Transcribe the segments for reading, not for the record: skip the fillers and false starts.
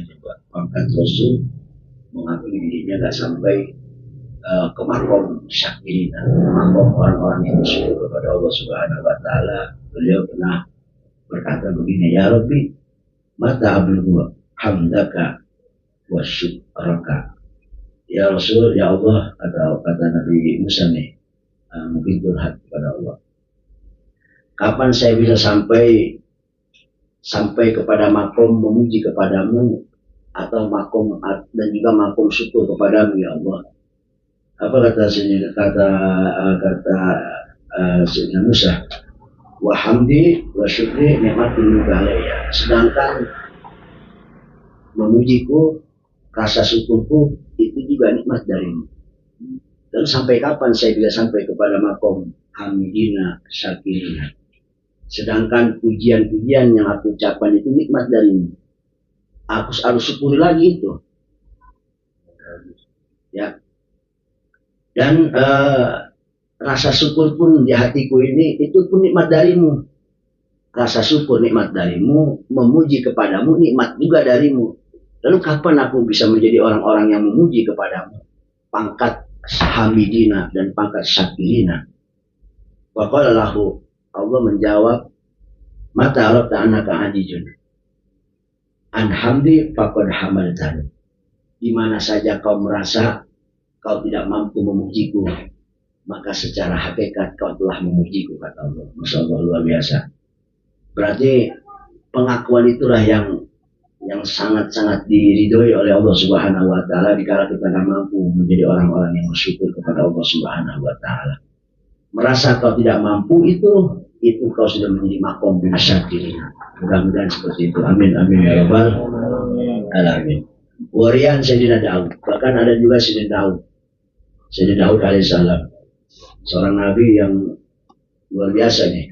juga pangkat Rasul mengakui dirinya nggak sampai ke makom syakirin, makom orang-orang yang bersyukur kepada Allah Subhanahu Wa Taala. Beliau pernah berkata begini, ya Rabbi, mata ablu hamdaka wa syukraka. Ya Rasul, ya Allah, kata Nabi Musa nih, mungkin curhat kepada Allah. Kapan saya bisa sampai kepada makom memuji kepadamu, atau makom dan juga makom syukur kepadamu ya Allah. Apa kata Sayyidina Musa? Wa hamdi wa syukri nikmatul alayya. Sedangkan memujiku, rasa syukurku itu juga nikmat darimu. Dan sampai kapan saya bisa sampai kepada makom hamidina syakirina? Sedangkan pujian-pujian yang aku ucapkan itu nikmat darimu. Aku harus syukuri lagi itu. Ya. Dan rasa syukur pun di hatiku ini itu pun nikmat darimu. Rasa syukur nikmat darimu, memuji kepadamu nikmat juga darimu. Lalu kapan aku bisa menjadi orang-orang yang memuji kepadamu? Pangkat hamidina dan pangkat syakirina. Wa qala lahu, Allah menjawab, mata arafta annaka ajizun an hamdi faqad hamaltani. Di mana saja kau merasa kau tidak mampu memujiku, maka secara hakikat kau telah memujiku, kata Allah. Masya Allah, luar biasa. Berarti pengakuan itulah yang sangat-sangat diridhoi oleh Allah Subhanahu Wa Taala dikala kita tidak mampu menjadi orang-orang yang bersyukur kepada Allah Subhanahu Wa Taala. Merasa kau tidak mampu itu kau sudah menjadi makom binasyakirin. Mudah-mudahan seperti itu. Amin amin ya rabbal alamin. Warian Sayyidina Daud, bahkan ada juga Sayyidina Daud alaihissalam, seorang nabi yang luar biasa nih.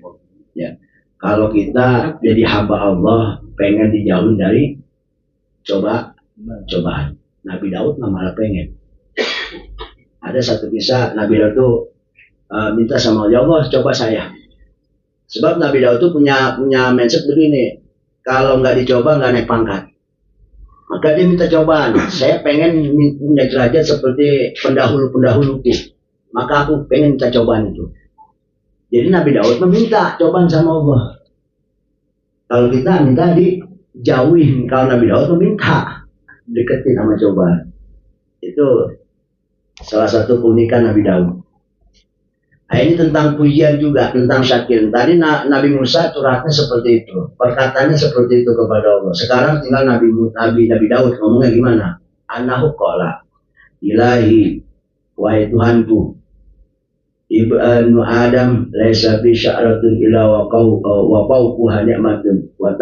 Ya, kalau kita jadi hamba Allah, pengen dijauhin dari cobaan. Nabi Daud malah pengen. Ada satu kisah Nabi Daud tuh minta sama Allah, coba saya. Sebab Nabi Daud tuh punya mindset begini, kalau nggak dicoba nggak naik pangkat. Maka dia minta cobaan. Saya pengen punya derajat seperti pendahulu-pendahuluku. Maka aku pengen minta cobaan itu. Jadi Nabi Daud meminta cobaan sama Allah. Kalau kita minta dijauhin, kalau Nabi Daud meminta deketin sama cobaan. Itu salah satu keunikan Nabi Daud. Nah, ini tentang pujian juga, tentang syakir. Tadi Nabi Musa curhatnya seperti itu, perkataannya seperti itu kepada Allah. Sekarang tinggal Nabi Daud ngomongnya gimana? Anahu qala, ilahi, wahai Tuhanku, ibnu Adam laisa bi sya'ratun ila wa qawquha ni'matun wa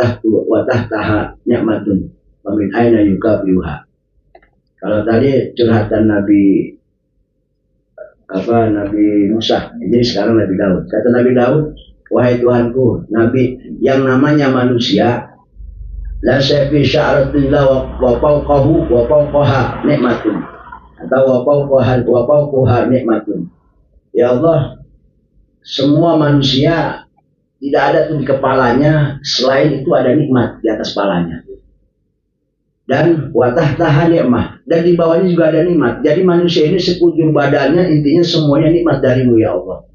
tahtaha ni'matun wa min aina yukafiha. Kalau tadi curhatan Nabi Musa, ini sekarang Nabi Daud. Kata Nabi Daud, wahai Tuhanku, Nabi yang namanya manusia, la syaifi sya'ratin la wa fawqaha nikmatun, atau wa fawqaha nikmatun. Ya Allah, semua manusia tidak ada tuh di kepalanya, selain itu ada nikmat di atas kepalanya. Dan watah tahan nikmah, dan di bawahnya juga ada nikmat. Jadi manusia ini sekujur badannya intinya semuanya nikmat darimu ya Allah.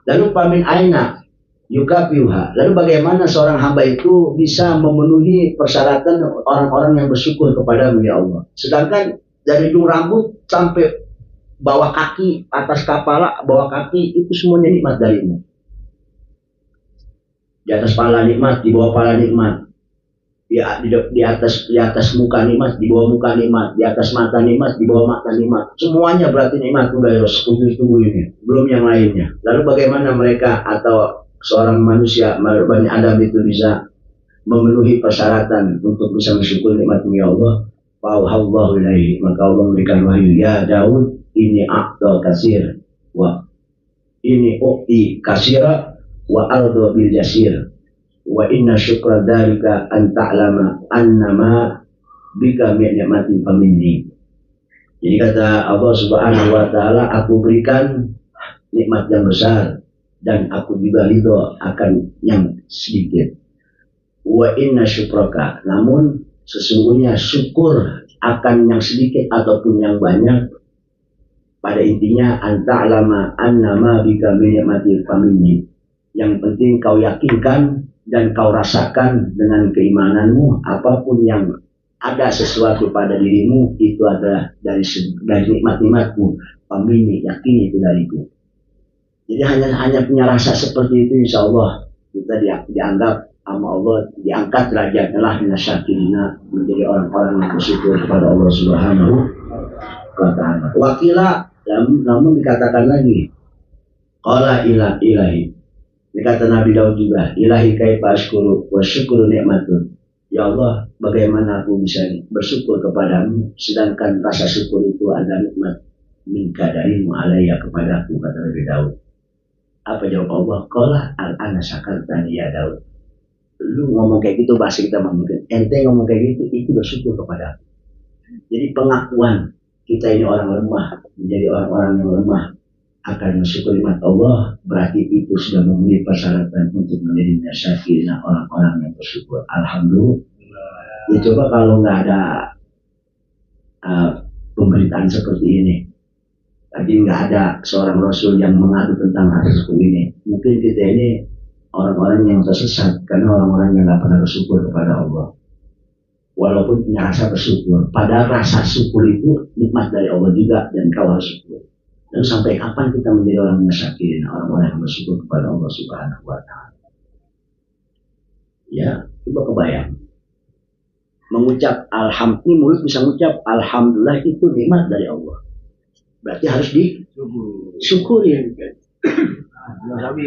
Lalu pamin aina yukafiuha. Lalu bagaimana seorang hamba itu bisa memenuhi persyaratan orang-orang yang bersyukur kepadamu ya Allah. Sedangkan dari ujung rambut sampai bawah kaki, atas kepala, bawah kaki itu semuanya nikmat darimu. Di atas kepala nikmat, di bawah kepala nikmat. Di atas muka nikmat, di bawah muka nikmat, di atas mata nikmat, di bawah mata nikmat. Semuanya berarti nikmat udah tubuh ini, belum yang lainnya. Lalu bagaimana mereka atau seorang manusia, Bani Adam itu bisa memenuhi persyaratan untuk bisa bersyukur nikmat-Mu ya Allah? Fa'auhallahu ilaihi, maka Allah memberikan wahyu, ya Daud, ini aqdal kasir, wa ini uqti kasira, wa ardo bil jasir. Wa inna syukra dzalika an ta'lama annama bika ni'matin faminni. Jadi kata Allah Subhanahu wa taala, aku berikan nikmat yang besar dan aku juga ridho akan yang sedikit. Wa inna syukraka, namun Sesungguhnya syukur akan yang sedikit ataupun yang banyak, pada intinya anta'lama annama bika minimati famini. Yang penting kau yakinkan dan kau rasakan dengan keimananmu, apapun yang ada sesuatu pada dirimu itu adalah dari nikmat-nikmatku. Famini, yakini itu dariku. Jadi hanya punya rasa seperti itu, insya Allah kita dianggap sama Allah, diangkat derajatnya lah minasyakirina, menjadi orang-orang yang bersyukur kepada Allah Subhanahu wa ta'ala. Wakila, namun dikatakan lagi, qala ilahi. Dikata Nabi Daud juga, ilahi kaifa asykuru wa syukuru nikmatun. Ya Allah, bagaimana aku bisa bersyukur kepadamu sedangkan rasa syukur itu ada nikmat minka darimu alaiya kepadaku, kata Nabi Daud. Apa jawab Allah? Qala al-ana syakartani ya Daud. Lu ngomong kayak gitu, bahasa kita mungkin ente ngomong kayak gitu, itu bersyukur kepada aku. Jadi pengakuan kita ini orang lemah, menjadi orang-orang yang lemah akan bersyukur nikmat Allah, berarti itu sudah memenuhi persyaratan untuk menjadi minasyakirina, orang-orang yang bersyukur. Alhamdulillah. Ya coba kalau nggak ada pemberitaan seperti ini, tadi nggak ada seorang Rasul yang mengadu tentang hal seperti ini, mungkin kita ini orang-orang yang tersesat karena orang-orang yang nggak pernah bersyukur kepada Allah. Walaupun punya rasa bersyukur, padahal rasa syukur itu nikmat dari Allah juga dan kau harus syukur. Dan sampai kapan kita menjadi orang musyakirin, orang-orang yang bersyukur kepada Allah Subhanahu wa ta'ala? Ya, coba kebayang. Mengucap alhamdulillah, mulut bisa mengucap alhamdulillah itu nikmat dari Allah. Berarti harus disyukuri.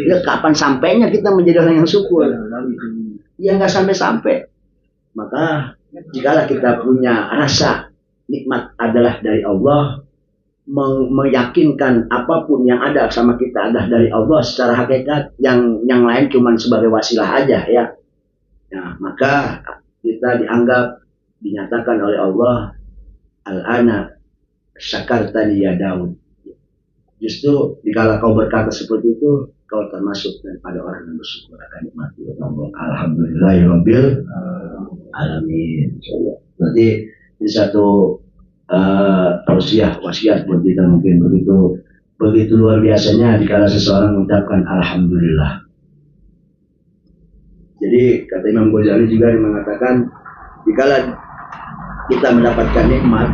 Ya, kapan sampainya kita menjadi orang yang syukur? Ya nggak sampai-sampai. Maka jikalau kita punya rasa nikmat adalah dari Allah, meyakinkan apapun yang ada sama kita adalah dari Allah secara hakikat, yang lain cuma sebagai wasilah aja ya. Nah, maka kita dinyatakan oleh Allah, al-ana syakartani ya Daud. Justru jika kau berkata seperti itu, kau termasuk daripada orang yang bersyukur akan nikmat Allah. Alhamdulillahirabbil alamin. Berarti di satu tausiah wasiat buat kita mungkin begitu luar biasanya jika seseorang mengucapkan alhamdulillah. Jadi kata Imam Ghazali juga mengatakan, jika kita mendapatkan nikmat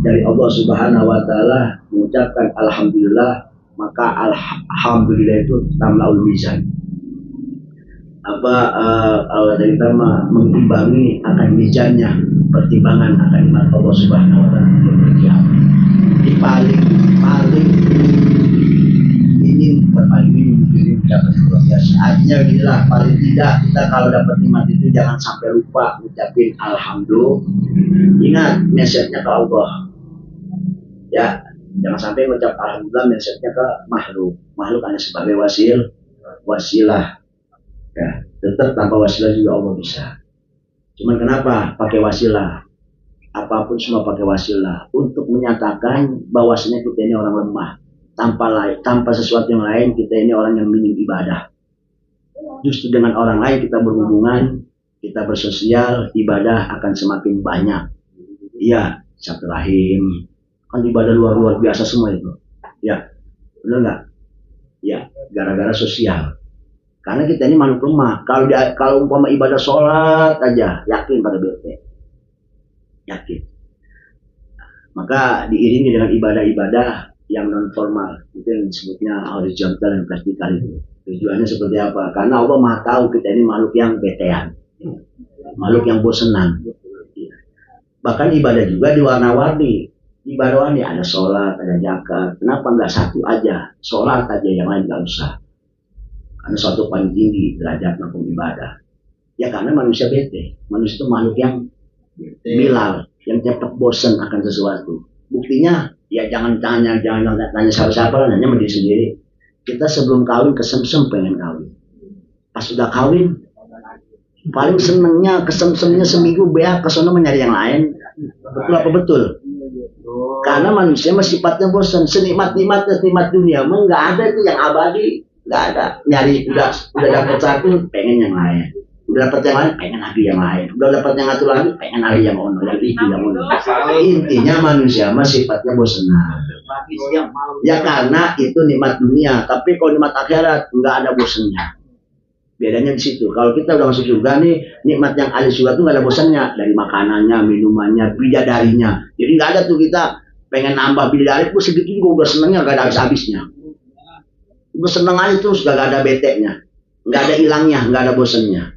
dari Allah Subhanahu wa ta'ala, mengucapkan alhamdulillah, maka alhamdulillah itu tamlaul mizan. Allah dari pertama mengimbangi akan mizannya, pertimbangan akan nikmat Allah Subhanahu wa ta'ala. Jadi paling ini dapat proses aja gitulah. Paling tidak kita kalau dapat nikmat itu jangan sampai lupa ucapin alhamdulillah. Ingat message-nya ke Allah. Ya, jangan sampai mengucap alhamdulillah message-nya ke makhluk. Makhluk hanya sebagai wasilah. Ya, tetap tanpa wasilah juga Allah bisa. Cuman kenapa pakai wasilah? Apapun semua pakai wasilah untuk menyatakan bahwasanya kita ini orang lemah. Tanpa sesuatu yang lain, kita ini orang yang minim ibadah. Justru dengan orang lain kita berhubungan, kita bersosial, ibadah akan semakin banyak. Iya, silaturahim, kan ibadah luar biasa semua itu. Ya, benar nggak? Ya, gara-gara sosial. Karena kita ini makhluk lemah. Kalau umpama ibadah sholat aja, yakin pada bete. Yakin. Maka diiringi dengan ibadah-ibadah yang non formal, itu yang disebutnya horizontal dan vertikal itu. Tujuannya seperti apa? Karena Allah Maha tahu kita ini makhluk yang betean, makhluk yang bosenan. Bahkan ibadah juga diwarna-warni. Ibadah ini ada sholat, ada zakat. Kenapa nggak satu aja? Sholat aja, yang lain nggak usah. Karena suatu paling tinggi derajat maupun ibadah. Ya karena manusia bete. Manusia itu makhluk yang milal, yang cepat bosan akan sesuatu. Buktinya ya jangan tanya siapa-siapa lah, nanya sama diri sendiri. Kita sebelum kawin kesemsem pengen kawin. Pas sudah kawin paling senengnya kesemsemnya seminggu beak kesono mencari yang lain. Betul apa betul? Karena manusia masih sifatnya bosan. Senikmat-nikmat dunia mah nggak ada itu yang abadi, nggak ada. Nyari udah dapat satu pengen yang lain. Udah dapat yang lain, pengen lagi yang lain. Udah dapat yang satu lagi, pengen lagi yang ono, yang itu yang ono. Intinya manusia mah sifatnya bosenan. Ya karena itu nikmat dunia, tapi kalau nikmat akhirat nggak ada bosennya. Bedanya di situ. Kalau kita udah masuk surga nih, nikmat yang ada surga tuh nggak ada bosannya, dari makanannya, minumannya, bidadarinya. Jadi nggak ada tuh kita pengen nambah bidadari, gue segitu juga udah senengnya, nggak ada habis-habisnya. Gue seneng aja terus, nggak ada beteknya, nggak ada hilangnya, nggak ada bosannya.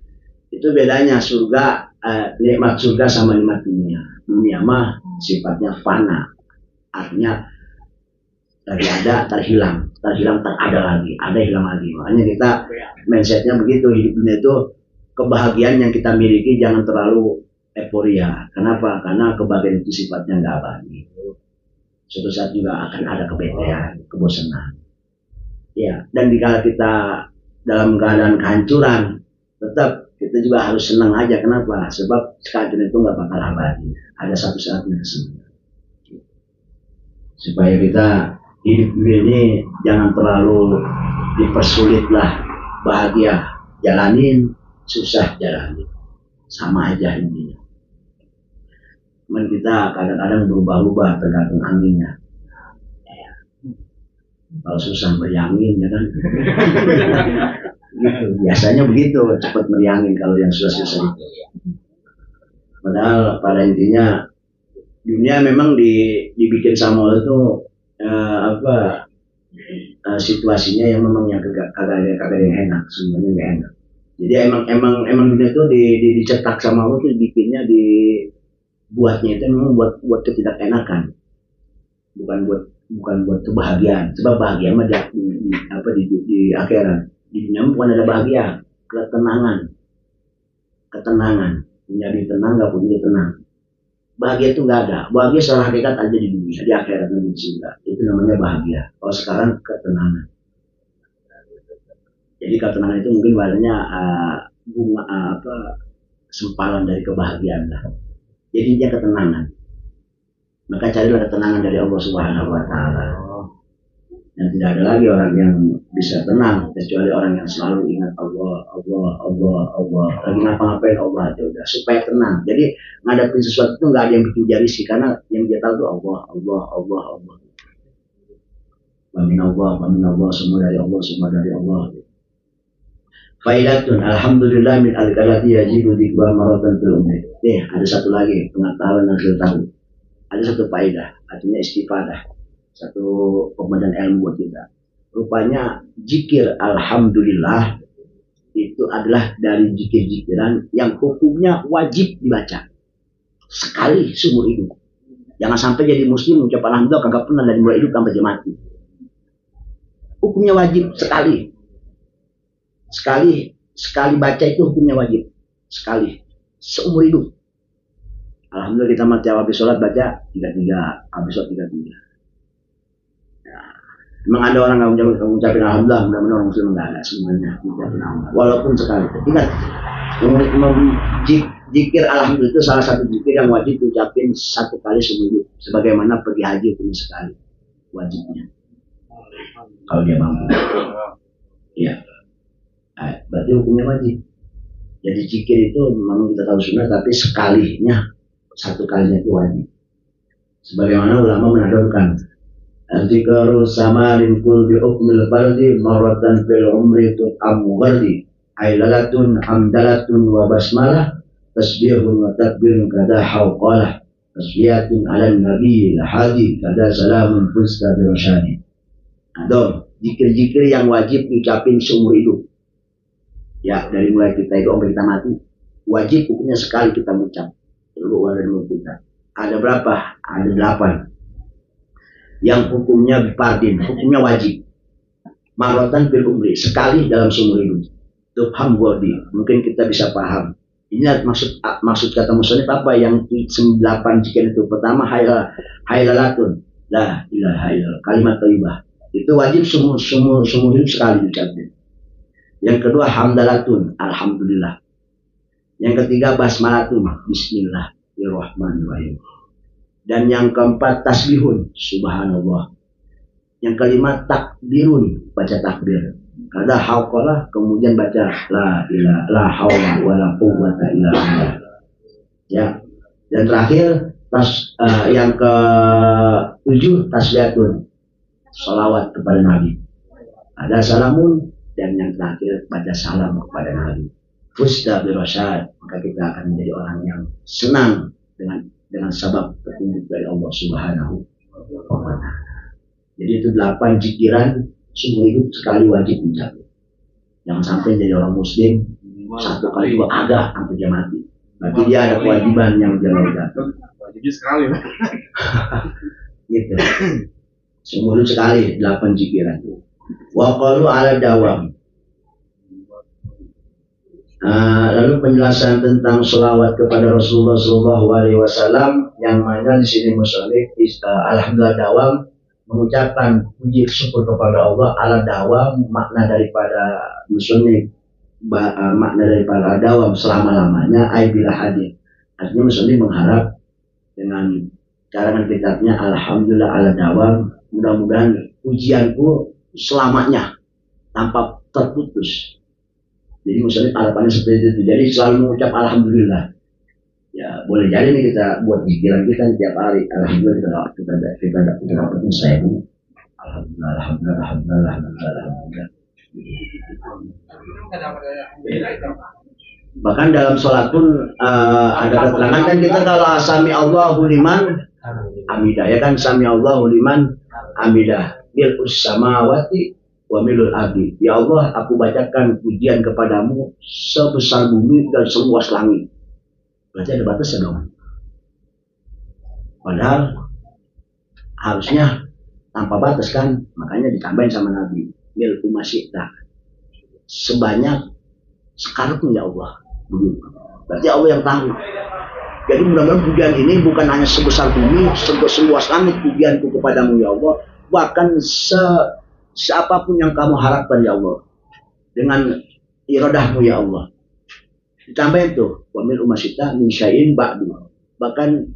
Itu bedanya surga, nikmat surga sama nikmat dunia. Dunia mah sifatnya fana, artinya dari ada terhilang tak ada lagi, ada hilang lagi. Makanya kita mindsetnya begitu, hidup dunia itu kebahagiaan yang kita miliki jangan terlalu euforia. Kenapa? Karena kebahagiaan itu sifatnya nggak abadi. Suatu saat juga akan ada kebetean, kebosanan. Ya, dan jika kita dalam keadaan kehancuran, tetap kita juga harus senang aja. Kenapa? Sebab kehancuran itu nggak bakal abadi. Ada satu saatnya kesenangan. Supaya kita hidup ini jangan terlalu dipersulit lah. Bahagia jalanin, susah jalanin, sama aja intinya. Cuman kita kadang-kadang berubah-ubah tergantung anginnya. Kalau susah meriangin ya kan. Gitu. Biasanya begitu, cepat meriangin kalau yang susah-susah itu. Padahal pada intinya dunia memang dibikin sama Allah itu situasinya yang memang yang kagak yang enak, semuanya nggak enak. Jadi emang dunia itu dicetak sama Allah tuh, dibikinnya, dibuatnya itu memang buat ketidakenakan, bukan buat kebahagiaan. Sebab bahagia mah di akhirat. Di dunia bukan ada bahagia, ketenangan. Punya di tenang, nggak punya tenang. Bahagia itu nggak ada. Bahagia secara hakikat aja di dunia, di akhirat nanti juga. Itu namanya bahagia. Kalau sekarang ketenangan. Jadi ketenangan itu mungkin bahasanya bunga sempalan dari kebahagiaan lah. Jadi dia ketenangan. Maka carilah ketenangan dari Allah Subhanahu Wa Taala. Dan tidak ada lagi orang yang bisa tenang kecuali orang yang selalu ingat Allah. Lagi ngapa-ngapain Allah aja udah, supaya tenang. Jadi ngadapin sesuatu itu nggak ada yang bikin jari sih, karena yang dia tahu itu Allah. Amin Allah, semua dari Allah. Faidatun, alhamdulillah min al-kalati yajibu dikwa maratan fil umri. Nih, ada satu lagi pengetahuan yang kita tahu. Ada satu faedah, artinya istifadah. Satu pembedaan ilmu buat kita. Rupanya zikir alhamdulillah itu adalah dari zikir-zikiran yang hukumnya wajib dibaca sekali seumur hidup. Jangan sampai jadi muslim mengucap alhamdulillah kagak pernah dari mulai hidup sampai mati. Hukumnya wajib sekali baca itu hukumnya wajib sekali seumur hidup. Alhamdulillah kita mati habis sholat baca 33, habis sholat 33. Memang ada orang nggak ngucapin alhamdulillah, mudah-mudahan orang muslim nggak ada semuanya ngucapin alhamdulillah, walaupun sekali. Ingat, zikir alhamdulillah itu salah satu zikir yang wajib diucapin satu kali seumur hidup, sebagaimana pergi haji hukumnya sekali wajibnya kalau dia mampu. Ya, berarti hukumnya wajib. Jadi zikir itu memang kita tahu sunnah, tapi satu kalinya itu wajib. Sebagaimana ulama menadurkan Zikaru samarin kul bi ukmil baldi maratan fil umri tu amwardi ailalatun hamdalatun wa basmalah tasbihun wa takbirun kada hawqalah tasbiyatun ala nabi hadi kada salamun fusta bi rasyadi. Adon, zikir-zikir yang wajib diucapin seumur hidup. Ya, dari mulai kita hidup sampai kita mati, wajib hukumnya sekali kita mengucap. Keluar dari mulut kita. Ada berapa? Ada 8. Yang hukumnya fardin, hukumnya wajib. Maratan fil umri, sekali dalam seumur hidup. Tufham gordi, mungkin kita bisa paham. Ini maksud kata musannif apa? Yang 8 zikir itu. Pertama hailalatun, la ilaha illallah, kalimat thayyibah. Itu wajib seumur hidup sekali diucapin. Yang kedua hamdalatun, alhamdulillah. Yang ketiga basmalatun, bismillahirrahmanirrahim. Dan yang keempat tasbihun, subhanallah. Yang kelima takbirun, baca takbir. Ada hauqalah, kemudian baca la haula wala quwwata illa billah. Ya. Dan terakhir yang ke-7 tasbihun, salawat kepada Nabi. Ada salamun, dan yang terakhir baca salam kepada Nabi. Fusta birasyad, maka kita akan menjadi orang yang senang dengan sebab petunjuk dari Allah Subhanahu wa Ta'ala. Jadi itu 8 zikiran seumur hidup sekali wajib mencapai. Jangan sampai jadi orang muslim 1 kali 2 ada sampai dia mati. Berarti dia ada kewajiban yang dia lakukan. Wajibnya sekali. Gitu. Seumur hidup sekali 8 zikiran. Wa qalu ala dawam. Lalu penjelasan tentang selawat kepada Rasulullah SAW yang mana di sini musannif alhamdulillah dawam, mengucapkan puji syukur kepada Allah ala dawam, makna daripada musannif makna daripada dawam selama-lamanya ay bila hadir. Artinya musannif mengharap dengan karangan kitabnya alhamdulillah ala dawam, mudah-mudahan pujianku selamanya tanpa terputus. Jadi misalnya harapannya seperti itu. Jadi selalu mengucap alhamdulillah. Ya boleh jadi nih kita buat pikiran kita tiap hari. Alhamdulillah kita dapat saya bu. Alhamdulillah. Bahkan dalam sholat pun ada keterangan kan kita kalau sami Allahu liman hamidah, ya kan, sami Allahu liman hamidah bil samawati wa milul ardi. Ya Allah, aku bacakan pujian kepadamu sebesar bumi dan seluas langit. Berarti ada batasnya dong. Padahal harusnya tanpa batas kan, makanya ditambahin sama Nabi mil umasyita, sebanyak sekarang ya Allah. Begitu. Berarti Allah yang tahu. Jadi mudah-mudahan pujian ini bukan hanya sebesar bumi, seluas langit pujianku kepadamu ya Allah, bahkan siapapun yang kamu harapkan ya Allah, dengan iradahmu ya Allah. Ditambahin tuh wamil umasita min syai'in ba'du, bahkan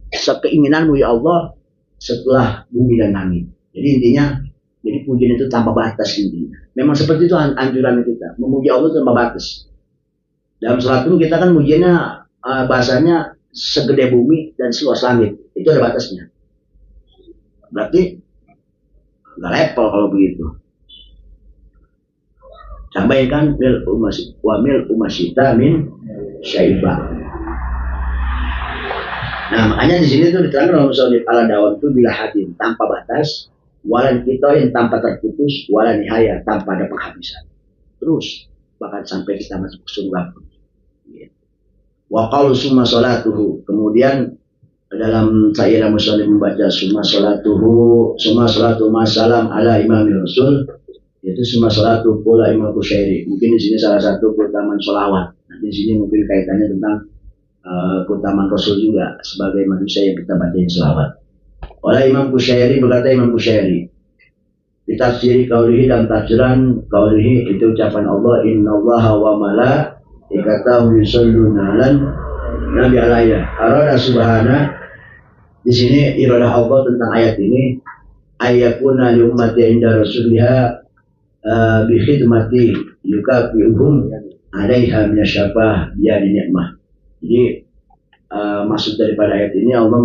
sekeinginanmu ya Allah setelah bumi dan langit. Jadi intinya, jadi pujian itu tanpa batas intinya. Memang seperti itu anjuran kita, memuji Allah tanpa batas. Dalam sholat pun kita kan mujiannya bahasanya segede bumi dan seluas langit, itu ada batasnya. Berarti nggak level kalau begitu. Sampaikan mil umasita min syaiba. Nah makanya di sini tuh diterangkan oleh ala dawam itu bila hadir tanpa batas, walan kita yang tanpa terputus, walan nihaya tanpa ada penghabisan. Terus bahkan sampai kita masuk ke surga pun. Wa qalu summa sholatuhu, kemudian dalam Sayyidina Muslim membaca summa sholatu masalam ala imam rasul, yaitu summa sholatu pula imam Kusyairi. Mungkin di sini salah satu keutamaan sholawat. Nanti di sini mungkin kaitannya tentang keutamaan Rasul juga sebagai manusia yang kita bacain sholawat. Oleh Imam Kusyairi, berkata Imam Kusyairi, ditafsiri kaulihi dan tafsiran kaulihi itu ucapan Allah, innallaha wa malaikatahu yusholluna 'alan nabi alayya. Arada subhana, di sini iradah Allah tentang ayat ini, ayakuna li ummati inda rasuliha bi khidmati yukafiuhum 'alaiha minasyafah ya di nikmah. Jadi maksud daripada ayat ini Allah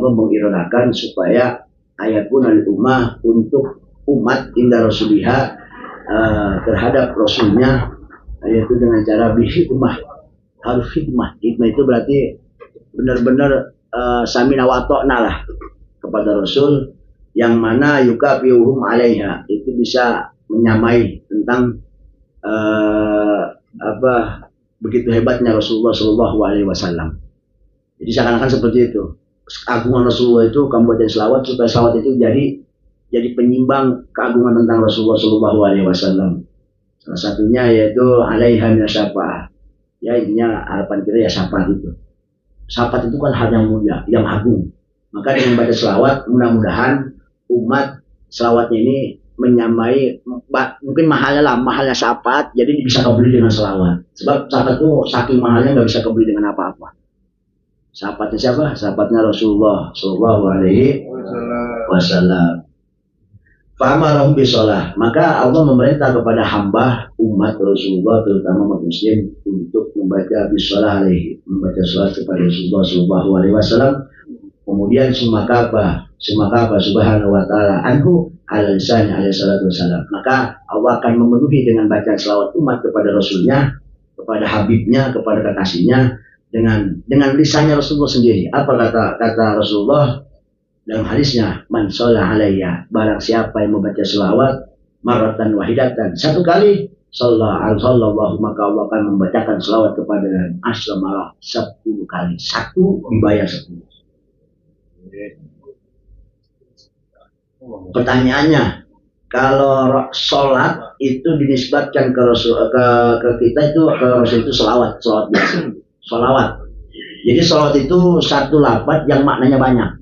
mengiradahkan supaya ayatun al-ummah untuk umat inda rasuliha terhadap rasulnya, yaitu dengan cara bihikmah, harus hikmah. Hikmah itu berarti benar-benar samina wa ta'na lah kepada rasul, yang mana yukafiuhum 'alaiha itu bisa menyamai tentang begitu hebatnya Rasulullah Shallallahu Alaihi Wasallam. Jadi seakan-akan seperti itu. Keagungan Rasulullah itu kamu baca selawat supaya selawat itu jadi penyimbang keagungan tentang Rasulullah Shallallahu Alaihi Wasallam. Salah satunya yaitu alaiha minasyafa'ah. Ya intinya harapan kita ya syafaat itu. Syafaat itu kan hal yang mulia, yang agung. Maka dengan baca selawat mudah-mudahan umat selawatnya ini menyamai mungkin mahalnya syafaat, jadi bisa kebeli dengan selawat. Sebab syafaat itu saking mahalnya nggak bisa kebeli dengan apa-apa. Syafaatnya siapa? Syafaatnya Rasulullah Shallallahu Alaihi Wasallam. Fa'amarahum bisolah, maka Allah memerintah kepada hamba umat Rasulullah terutama umat muslim untuk membaca bisolah alaihi, membaca salat kepada Rasulullah sallallahu alaihi wasallam. Kemudian sumakaba subhanahu wa ta'ala anhu ala lisan alaihi salatu wasallam, maka Allah akan memenuhi dengan bacaan selawat umat kepada Rasulnya, kepada Habibnya, kepada kekasihnya dengan lisannya Rasulullah sendiri. Apa kata Rasulullah dalam hadisnya, man sholla alayya, barang siapa yang membaca selawat maratan wahidatan, satu kali, sallallahu, maka Allah akan membacakan selawat kepada asyra marah 10 kali, satu dibayar 10. Pertanyaannya, kalau sholat itu dinisbatkan ke Rasul, ke kita itu, ke Rasul itu selawat biasa, selawat. Jadi selawat itu satu lafaz yang maknanya banyak.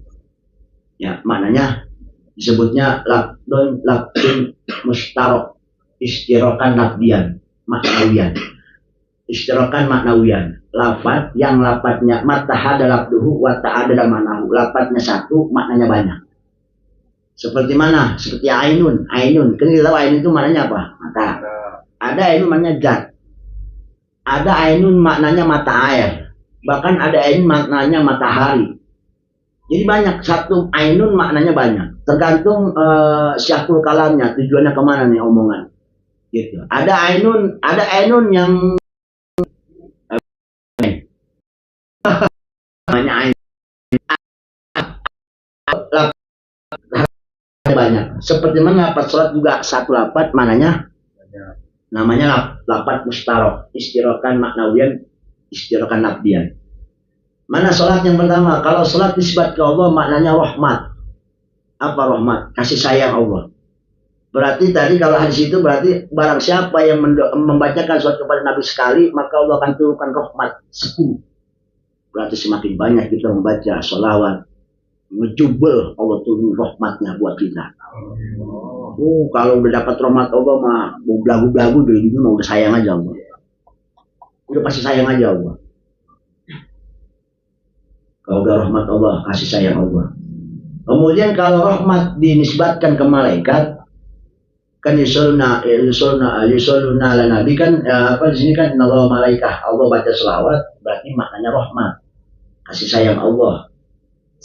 Ya, maknanya disebutnya labdun mustarok, istirokan labdian, maknawian. Istirokan maknawian. Lafaz yang lafaznya matahada labduhu wa ta'adada manahu. Lafaznya satu, maknanya banyak. Seperti mana? Seperti ainun. Ainun. Kan kita tahu ainun itu maknanya apa? Mata. Ada ainun maknanya zat. Ada ainun maknanya mata air. Bahkan ada ainun maknanya matahari. Jadi banyak, satu ainun maknanya banyak. Tergantung syakul kalamnya, tujuannya kemana nih omongan. Gitu. Ada ainun yang namanya ainun banyak. Seperti mana lapat sholat juga satu lapat mananya namanya lapat mustarok, istirokan maknawian, istirokan nabdian. Mana sholat yang pertama? Kalau sholat disebut ke Allah maknanya rahmat. Apa rahmat? Kasih sayang Allah. Berarti tadi kalau hadis itu berarti barang siapa yang membacakan sholat kepada Nabi sekali, maka Allah akan turunkan rahmat 10. Berarti semakin banyak kita membaca sholawat, ngejubel Allah turun rahmatnya buat kita. Kalau udah dapat rahmat Allah mah mau belagu-belagu dari itu udah sayang aja Allah. Udah pasti sayang aja Allah. Kalau udah rahmat Allah, kasih sayang Allah. Kemudian kalau rahmat dinisbatkan ke malaikat, kan yusoluna ala nabi kan apa di sini kan Allah malaikah, Allah baca selawat, berarti maknanya rahmat, kasih sayang Allah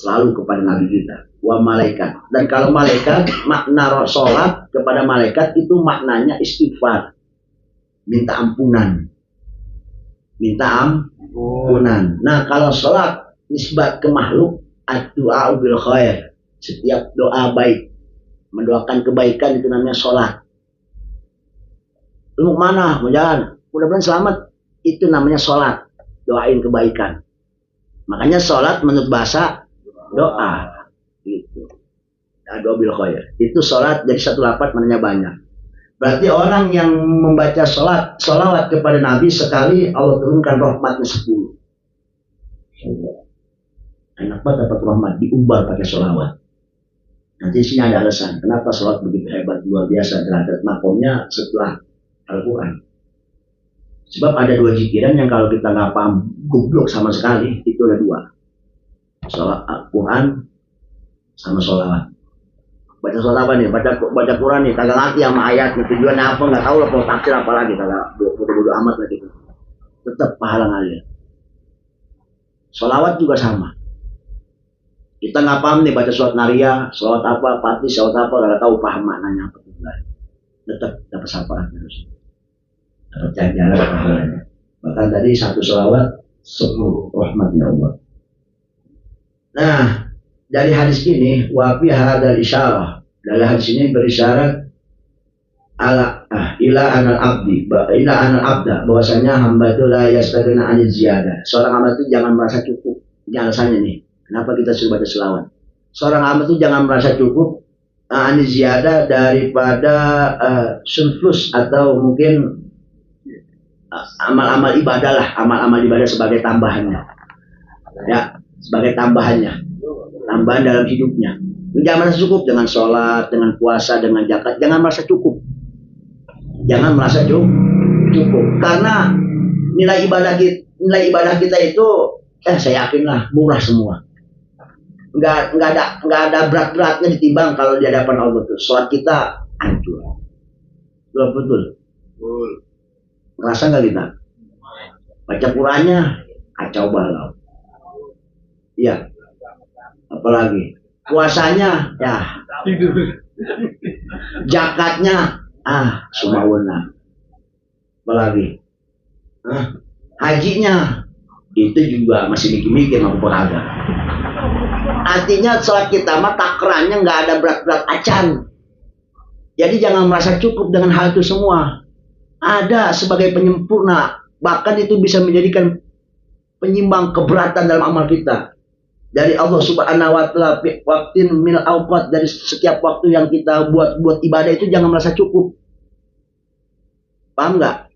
selalu kepada nabi kita. Wa malaikat. Dan kalau malaikat, makna sholat kepada malaikat itu maknanya istighfar, minta ampunan, Nah kalau sholat nisbat ke makhluk, ad-du'a bil khair, setiap doa baik, mendoakan kebaikan itu namanya sholat. Lu mau mana? Mau jalan? Mudah-mudahan selamat. Itu namanya sholat, doain kebaikan. Makanya sholat menurut bahasa doa. Gitu. Doa bil khair. Itu sholat, jadi satu lafaz maknanya banyak. Berarti orang yang membaca sholawat kepada Nabi sekali, Allah turunkan rahmatnya 10. Enak banget dapat rahmat, diumbar pakai sholawat. Nanti sini ada alasan kenapa sholat begitu hebat, luar biasa derajat makomnya setelah Al-Quran. Sebab ada 2 zikiran yang kalau kita nggak paham goblok sama sekali, itu ada 2. Sholat Al-Quran sama sholawat. Baca sholat apa nih? Baca Quran nih, kagak ngerti sama ayatnya, tujuannya apa, nggak tahu lah, mau tafsir apa lagi, kagak bodoh amat lah gitu. Tetap pahala ngalir. Sholawat juga sama. Kita nggak paham nih baca surat Naria, sholat apa, Fatih, sholat apa, nggak tahu paham maknanya apa juga. Tetap dapat syafaat terus. Dapat jalan pahalanya. Bahkan tadi 1 sholawat 10 rahmatnya Allah. Nah, dari hadis ini wafi hadal isyarah. Dari hadis ini berisyarat ila anal abda, bahwasanya hamba itu la yastagna anil ziyadah. Seorang hamba itu jangan merasa cukup. Ini alasannya nih. Kenapa kita suruh baca selawat? Seorang hamba itu jangan merasa cukup anil ziyadah daripada surplus atau mungkin amal-amal ibadah lah, amal-amal ibadah sebagai tambahannya. Ya, sebagai tambahannya. Tambahan dalam hidupnya. Jangan merasa cukup dengan sholat, dengan puasa, dengan zakat. Jangan merasa cukup. Jangan merasa cukup. Karena nilai ibadah kita itu, saya yakinlah murah semua. nggak ada berat-beratnya ditimbang kalau di hadapan Allah tuh. Sholat kita hancur. Betul. Ngerasa nggak kita? Baca Qurannya kacau balau. Iya. Apalagi puasanya ya. Zakatnya sumawena. Apalagi hajinya itu juga masih mikir-mikir mau beragam. Artinya sholat kita mah takarannya nggak ada berat-berat acan. Jadi jangan merasa cukup dengan hal itu semua. Ada sebagai penyempurna, bahkan itu bisa menjadikan penyimbang keberatan dalam amal kita. Dari Allah Subhanahu wa taala, waqtin min awqat, dari setiap waktu yang kita buat ibadah itu jangan merasa cukup. Paham nggak?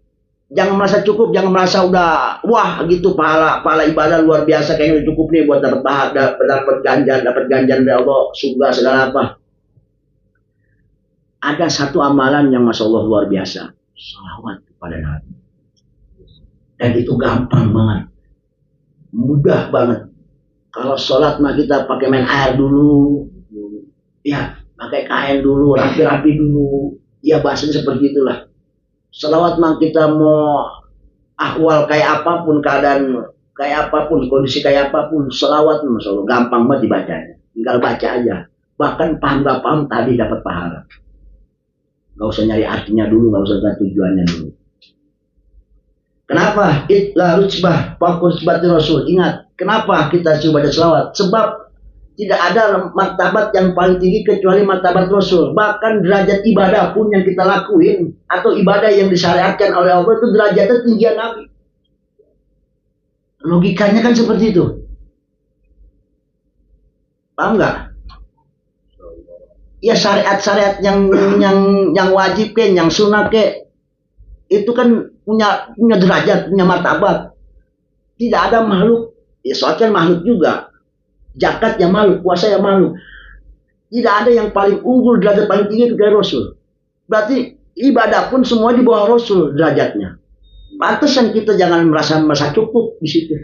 Jangan merasa cukup, jangan merasa udah wah gitu pahala ibadah luar biasa kayaknya udah cukup nih buat dapat ganjaran dari Allah, surga segala apa. Ada satu amalan yang Masya Allah luar biasa, sholawat kepada Nabi. Dan itu gampang banget, mudah banget. Kalau sholat mah kita pakai main air dulu, ya pakai kain dulu, rapi-rapi dulu, ya bahasanya seperti itulah. Sholawat mah kita mau ahwal kayak apapun, keadaan kayak apapun, kondisi kayak apapun, sholawat Masya Allah gampang banget dibacanya, tinggal baca aja. Bahkan paham gak paham tadi dapat pahala. Gak usah nyari artinya dulu, gak usah nyari tujuannya dulu. Kenapa? Itla rujbah fakur sebati Rasul. Ingat, kenapa kita coba baca selawat? Sebab tidak ada martabat yang paling tinggi kecuali martabat Rasul. Bahkan derajat ibadah pun yang kita lakuin atau ibadah yang disyariatkan oleh Allah itu derajatnya tinggian Nabi. Logikanya kan seperti itu. Paham nggak? Ya syariat-syariat yang wajib ke, yang sunnah ke, itu kan punya derajat, punya martabat. Tidak ada makhluk, ya soalnya makhluk juga. Zakat yang makhluk, puasa yang makhluk. Tidak ada yang paling unggul, derajat paling tinggi dari Rasul. Berarti ibadah pun semua di bawah Rasul derajatnya. Pantesan kita jangan merasa cukup di situ.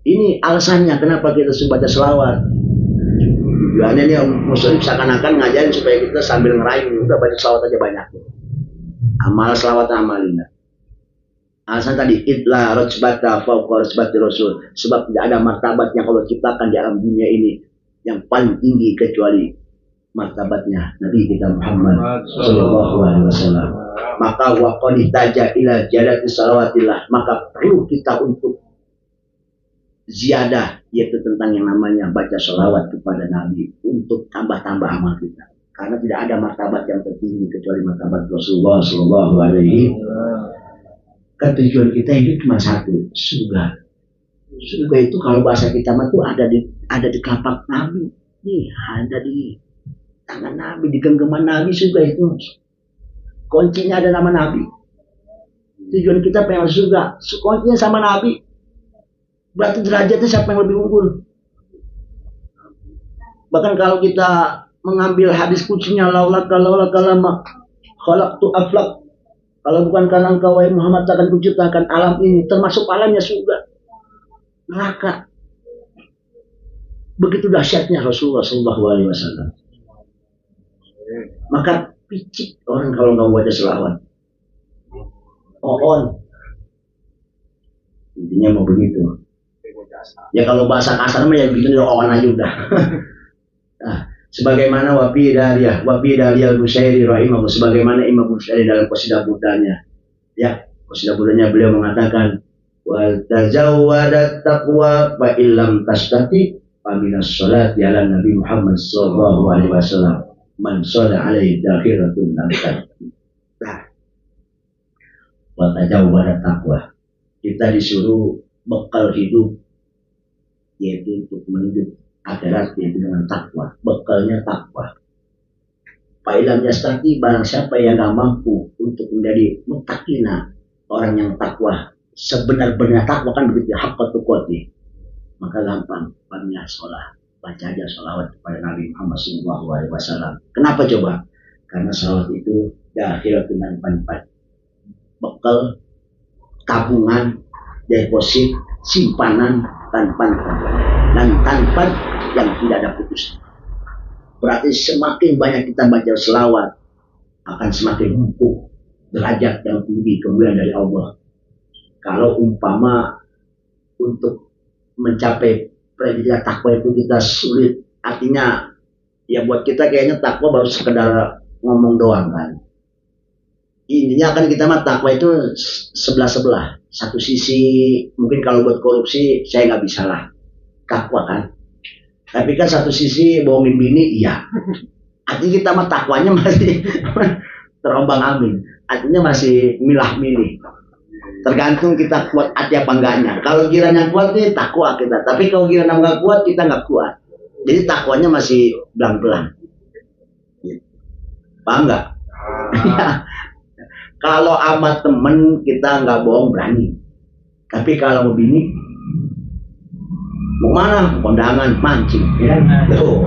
Ini alasannya kenapa kita suka baca selawat. Tujuannya nih muslim seakan-akan ngajarin supaya kita sambil ngerayu, udah baca selawat aja banyak. Amal selawat amalina. Alasan tadi itla rojbata fauqa rojbati Rasul, sebab tidak ada martabat yang Allah ciptakan di alam dunia ini yang paling tinggi kecuali martabatnya Nabi kita Muhammad sallallahu alaihi wasallam. Maka waqad ihtaja ila jadati salawatillah, maka perlu kita untuk ziyadah, yaitu tentang yang namanya baca sholawat kepada Nabi untuk tambah-tambah amal kita. Karena tidak ada martabat yang tertinggi kecuali martabat Rasulullah sallallahu alaihi wasallam. Kan tujuan kita hidup cuma satu, surga. Surga itu kalau bahasa kita mah tuh ada di telapak Nabi, nih ada di tangan Nabi, di genggaman Nabi. Surga itu kuncinya ada nama Nabi. Tujuan kita pengen surga, kuncinya sama Nabi. Berarti derajatnya siapa yang lebih unggul? Bahkan kalau kita mengambil hadis kuncinya laulaka lama khalaqtu aflaq, kalau bukan karena engkau wahai Muhammad takkan kuciptakan alam ini, termasuk alamnya surga, neraka. Begitu dahsyatnya Rasulullah sallallahu alaihi wasallam. Maka picik orang kalau nggak baca selawat. On. Intinya mau begitu. Ya kalau bahasa kasar mah ya begitu on aja udah. Nah, sebagaimana wafi daliyah al-Bushairi rahimahullah, sebagaimana Imam Bushairi dalam qasidah budanya, ya qasidah budanya beliau mengatakan wal tazawwadat taqwa fa illam tastati fa minas sholati ala Nabi Muhammad sallallahu alaihi wasallam man shalla alaihi dakhiratun namkat. Nah, wal tazawwadat taqwa, kita disuruh bekal hidup yaitu untuk menuju akhirat yaitu dengan takwa, bekalnya takwa. Fa'ilam yastati, barang siapa yang gak mampu untuk menjadi mutakina, orang yang takwa, sebenar-benar takwa kan begitu, haqqatu qoti, maka gampang, banyak sholat, baca aja sholawat kepada Nabi Muhammad SAW. Kenapa coba? Karena sholawat itu akhirat dengan panpat, bekal, tabungan, deposit, simpanan, tanpa dan tanpa yang tidak ada putus. Berarti semakin banyak kita baca selawat, akan semakin empuk derajat yang tinggi kemuliaan dari Allah. Kalau umpama untuk mencapai predikat takwa itu kita sulit, artinya ya buat kita kayaknya takwa baru sekedar ngomong doang kan. Intinya kan kita mah takwa itu sebelah-sebelah. Satu sisi mungkin kalau buat korupsi saya nggak bisa lah takwa kan. Tapi kan satu sisi bohongin bini iya. Artinya kita mah takwanya masih terombang ambing. Artinya masih milah-milih. Tergantung kita kuat hati apa enggaknya. Kalau kiranya kuat nih takwa kita. Tapi kalau kiranya nggak kuat kita nggak kuat. Jadi takwanya masih belang-belang. Paham nggak? Kalau sama temen kita nggak bohong berani. Tapi kalau mau bini, mau mana? Kondangan, mancing. Ya? Tuh.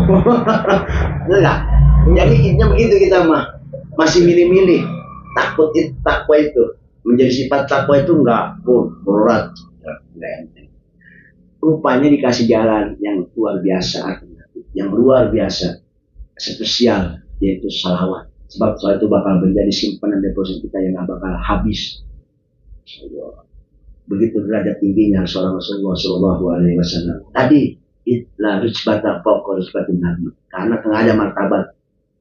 Enggak. Jadi intinya begitu kita mah. Masih milih-milih. Takwa itu. Menjadi sifat takwa itu enggak berat. Enggak enteng. Rupanya dikasih jalan yang luar biasa. Yang luar biasa. Spesial. Yaitu salawat. Sebab soal itu bakal menjadi simpanan deposit kita yang gak bakal habis. Begitu derajat tingginya seorang Rasulullah SAW. Tadi itlah rizbata pokok rizbatin Nabi. Karena tengah ada martabat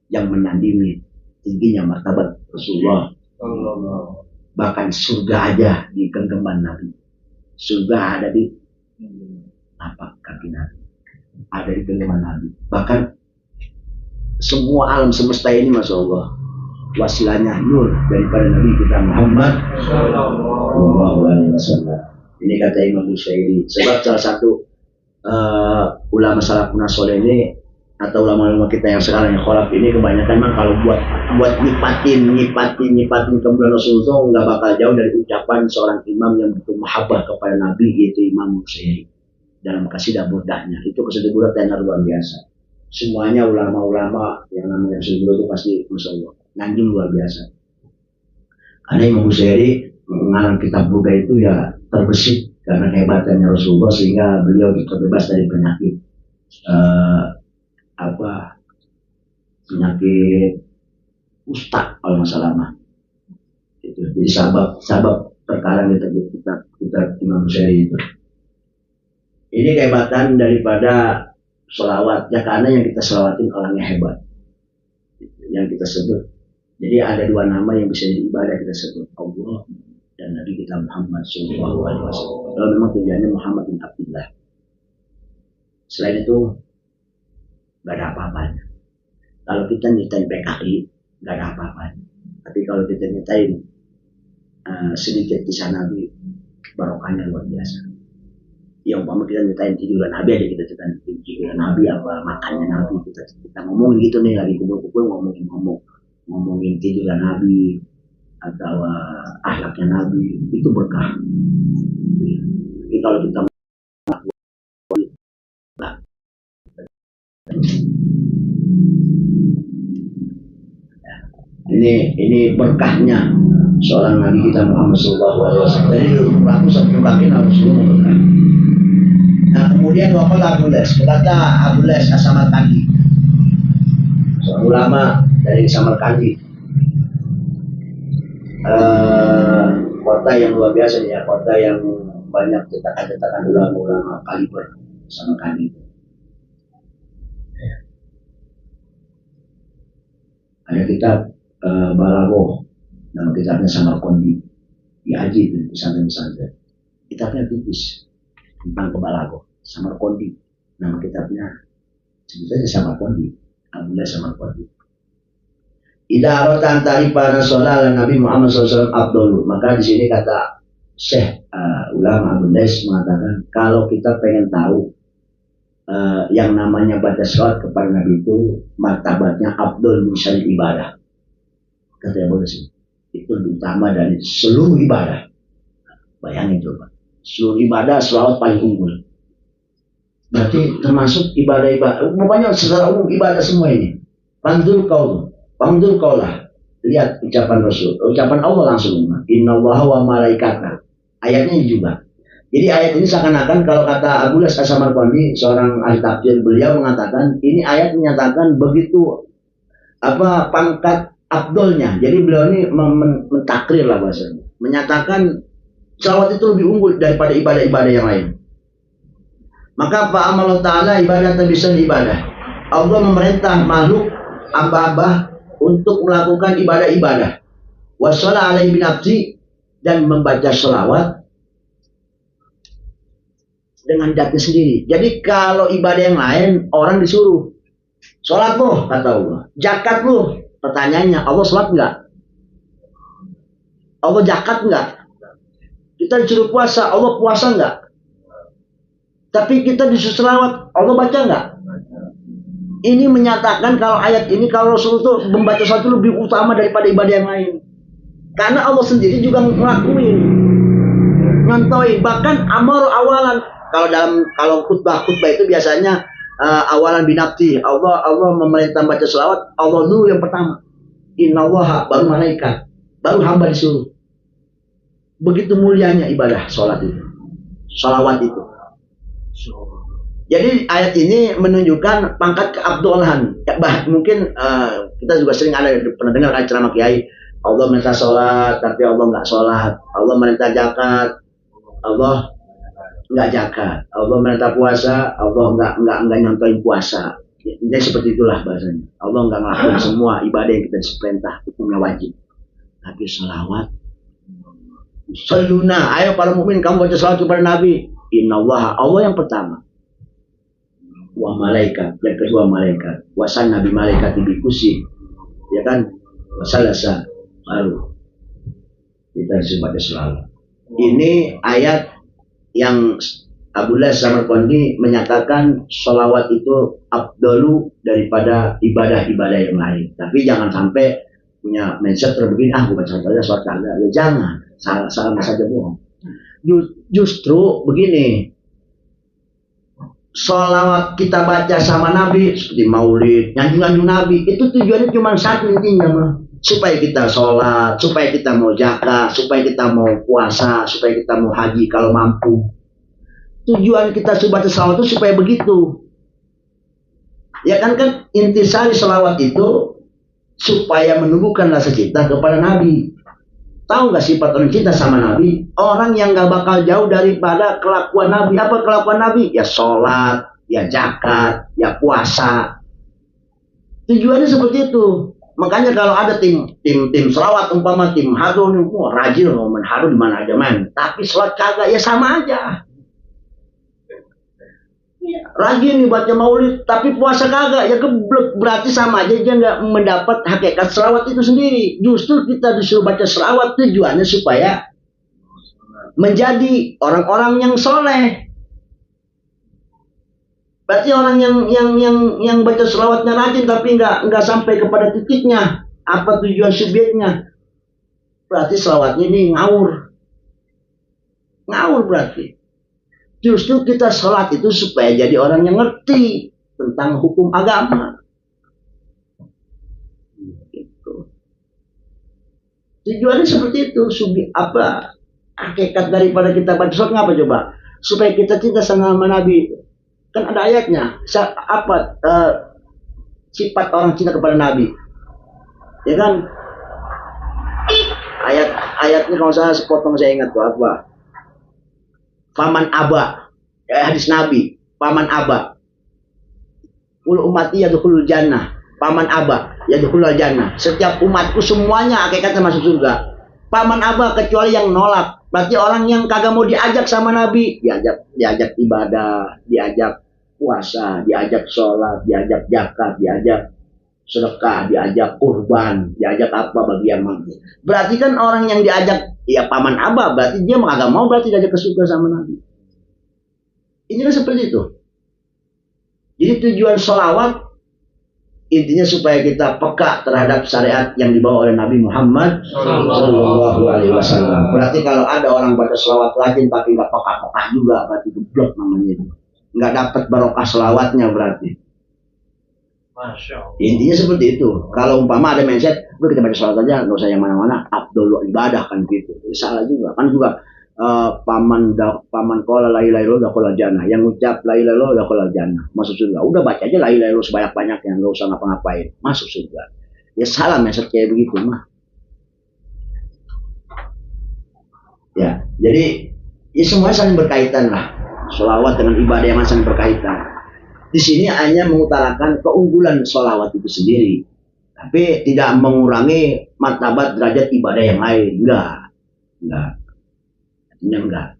yang menandingi tingginya martabat Rasulullah. Bahkan surga ada di genggaman Nabi. Surga ada di tapak kaki Nabi. Ada di genggaman Nabi. Bahkan semua alam semesta ini Masya Allah wasilahnya nur daripada Nabi kita Muhammad Sallallahu Alaihi Wasallam. Ini kata Imam Busayri. Sebab salah satu ulama salafun soleh ini atau ulama-ulama kita yang sekarang yang kholaf ini kebanyakan memang kalau buat nyipatin kemuliaan Rasulullah nggak bakal jauh dari ucapan seorang imam yang betul mahabbah kepada Nabi, yaitu Imam Busayri dalam kasidah burdahnya. Itu kasidah burdah yang luar biasa. Semuanya ulama-ulama yang namanya Rasulullah itu pasti Masya Allah nganjung luar biasa. Karena Imam Busayri mengarang kitab burdah itu ya terbesit karena kehebatannya Rasulullah sehingga beliau terbebas dari penyakit penyakit ustad kalau masalah mah. Itu jadi sabab perkara kita Imam Busayri itu. Ini kehebatan daripada selawat ya, karena yang kita selawatin orangnya hebat yang kita sebut. Jadi ada dua nama yang bisa diibadah kita sebut, Allah dan Nabi kita Muhammad Sallallahu Alaihi Wasallam. Kalau memang tujuannya Muhammad bin Abdullah. Selain itu nggak ada apa-apanya. Kalau kita nyeritain PKI nggak ada apa-apanya. Tapi kalau kita nyeritain sedikit kisah Nabi, barokahnya luar biasa. Ya umpama kita nyeritain tiduran Nabi aja, kita ceritain tiduran Nabi apa makannya Nabi, kita ngomongin gitu nih lagi kumpul-kumpul ngomongin tiduran Nabi atau akhlaknya Nabi, itu berkah. Jadi kalau kita ini berkahnya seorang Nabi kita Muhammad Sallallahu Alaihi Wasallam. Jadi aku sampai rakin harus berkah. Nah kemudian waqala Abu Les, berkata Abu Les As-Samarkandi, seorang ulama dari Samarkandi, kota yang luar biasa ya, kota yang banyak cetakan-cetakan ulama-ulama kaliber Samarkandi. Ada kitab Balaghah, nama kitabnya Samarkandi, diaji di pesantren-pesantren. Kitabnya tipis tentang Balaghah, Samarkandi, nama kitabnya sebut saja Samarkandi, Abdullah Samarkandi. Idza arata an ta'rifa Rasulullah Nabi Muhammad SAW Abdul, maka di sini kata Syekh ulama Abdullah mengatakan kalau kita pengen tahu yang namanya baca sholawat kepada Nabi itu martabatnya Abdul Musyari ibadah. Katanya boleh sih, itu lebih utama dari seluruh ibadah. Bayangin coba, seluruh ibadah sholawat paling unggul. Berarti termasuk ibadah-ibadah, pokoknya secara umum ibadah semua ini. Pandur kau lah. Lihat ucapan Rasul, ucapan Allah langsung. Inna Allaha wa malaikatah. Ayatnya juga. Jadi ayat ini seakan-akan kalau kata Abu Las As-Samarqandi, seorang ahli tafsir, beliau mengatakan ini ayat menyatakan begitu pangkat afdolnya. Jadi beliau ini mentakrir lah bahasanya, menyatakan selawat itu lebih unggul daripada ibadah-ibadah yang lain. Maka Pak Allah Ta'ala ibadah bisa ibadah. Allah memerintah makhluk hamba-hamba untuk melakukan ibadah-ibadah. Wassalam alaihi binafsi, dan membaca selawat dengan dati sendiri. Jadi kalau ibadah yang lain orang disuruh sholat loh, kata Allah, zakat loh. Pertanyaannya, Allah sholat enggak? Allah zakat enggak? Kita disuruh puasa, Allah puasa enggak? Tapi kita disuruh selawat, Allah baca enggak? Ini menyatakan kalau ayat ini, kalau Rasul itu membaca sesuatu lebih utama daripada ibadah yang lain. Karena Allah sendiri juga ngelakuin, nyontoin, bahkan amar awalan. Kalau khutbah itu biasanya awalan binafsi. Allah memerintah baca selawat, Allah dulu yang pertama. Innallaha, baru malaikat, baru hamba disuruh. Begitu mulianya ibadah sholat itu, salawat itu. Jadi ayat ini menunjukkan pangkat keabdolan. Mungkin kita juga sering pernah dengar ceramah kiai, Allah minta sholat tapi Allah nggak sholat, Allah minta zakat, Allah nggak zakat, Allah minta puasa, Allah nggak nyontoin puasa. Jadi seperti itulah bahasanya. Allah nggak ngelakuin semua ibadah yang kita diperintah, hukumnya wajib. Tapi selawat, saluna, ayo para mukmin kamu baca selawat kepada Nabi. Innallaha, Allah yang pertama. Wa malaikat, yang kedua malaikat. Wasan nabi malaikat dibikusi, ya kan? Wasalasa, baru kita baca selawat. Ini ayat yang Abdullah Samarqandi menyatakan sholawat itu afdalu daripada ibadah-ibadah yang lain. Tapi jangan sampai punya mindset terbegini, gue baca sholat kagak. Ya jangan, salah saja bohong. Justru begini, sholawat kita baca sama Nabi seperti maulid, nyanjung-nyanjung Nabi, itu tujuannya cuma satu intinya mah, supaya kita sholat, supaya kita mau zakat, supaya kita mau puasa, supaya kita mau haji kalau mampu. Tujuan kita baca selawat itu supaya begitu. Ya kan intisari selawat itu supaya menumbuhkan rasa cinta kepada Nabi. Tahu nggak sifat orang cinta sama Nabi? Orang yang nggak bakal jauh daripada kelakuan Nabi. Apa kelakuan Nabi? Ya sholat, ya zakat, ya puasa. Tujuannya seperti itu. Makanya kalau ada tim selawat, umpama tim haru, rajin loh main haru di mana aja main. Tapi sholat kagak, ya sama aja. Rajin nih baca maulid, tapi puasa kagak, ya geblek. Berarti sama aja dia nggak mendapat hakikat selawat itu sendiri. Justru kita disuruh baca selawat tujuannya supaya menjadi orang-orang yang soleh. Berarti orang yang baca selawatnya rajin tapi nggak sampai kepada titiknya. Apa tujuan subjeknya? Berarti selawatnya ini ngawur berarti. Justru kita sholat itu supaya jadi orang yang ngerti tentang hukum agama. Gitu. Tujuannya seperti itu. Hakikat daripada kita baca sholat apa coba? Supaya kita cinta sama Nabi. Kan ada ayatnya. Sifat orang cinta kepada Nabi. Ya kan? Ayatnya kalau saya sepotong saya ingat tuh apa? Paman aba, hadis Nabi, paman aba, ul umati yadkhulul jannah, paman aba yadkhulul jannah. Setiap umatku semuanya hakikatnya masuk surga. Paman aba kecuali yang nolak. Berarti orang yang kagak mau diajak sama Nabi, diajak ibadah, diajak puasa, diajak sholat, diajak zakat, diajak sedekah, diajak kurban, diajak apa bagi yang mampu. Berarti kan orang yang diajak ya paman aba, berarti dia agak mau, berarti diajak ke surga sama Nabi. Ini kan seperti itu. Jadi tujuan sholawat intinya supaya kita peka terhadap syariat yang dibawa oleh Nabi Muhammad Sallallahu Alaihi Wasallam. Berarti kalau ada orang baca sholawat rajin tapi nggak peka-peka juga, berarti geblok namanya itu. Nggak dapat barokah sholawatnya berarti. Intinya seperti itu. Kalau umpama ada mindset, kita baca sholat aja, nggak usah yang mana-mana, afdol ibadah kan gitu. Salah juga. Kan juga paman kola la ilaha illallah dakhala jannah, yang ucap la ilaha illallah dakhala jannah, masuk surga. Udah baca aja la ilaha illallah sebanyak-banyaknya, enggak usah ngapa-ngapain, masuk surga. Ya salah message kayak begitu mah. Ya, jadi ya semuanya saling berkaitan lah. Sholawat dengan ibadah yang saling berkaitan. Di sini hanya mengutarakan keunggulan sholawat itu sendiri, tapi tidak mengurangi martabat derajat ibadah yang lain. Enggak. Artinya enggak.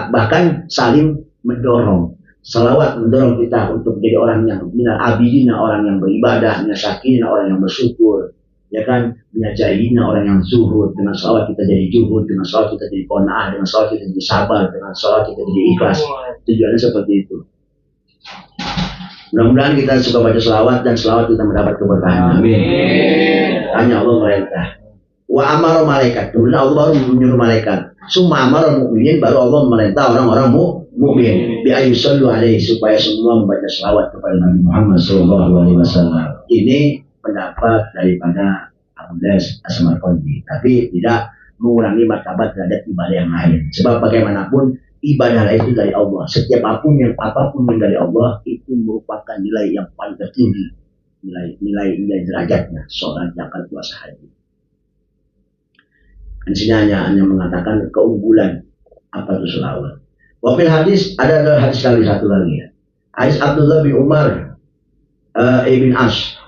Bahkan saling mendorong. Sholawat mendorong kita untuk menjadi orang yang minal abidina, orang yang beribadah, minal syakirina, orang yang bersyukur. Ya kan, minajahina orang yang zuhud. Dengan sholawat kita jadi zuhud, dengan sholawat kita jadi qanaah, dengan sholawat kita jadi sabar, dengan sholawat kita jadi ikhlas. Tujuannya seperti itu. Mudah-mudahan kita suka baca sholawat dan sholawat kita mendapat keberkahan. Amin. Hanya Allah merintah. Wa amara malaikat. Kemudian Allah baru menyuruh malaikat. Summa amara mu'minin, baru Allah merintah orang-orang mukmin. Bi ayyusallu alaihi, supaya semua membaca sholawat kepada Nabi Muhammad SAW. Ini pendapat daripada Abdullah As-Samarqandi, tapi tidak mengurangi martabat terhadap ibadah yang lain. Sebab bagaimanapun ibadah itu dari Allah. Setiap apapun yang dari Allah itu merupakan nilai yang paling tertinggi, nilai derajatnya, sholat, zakat, puasa, haji. Di sini hanya mengatakan keunggulan apa itu sholawat. Wafil hadis ada hadis satu lagi ya. Hadis Abdullah bin Umar ibn As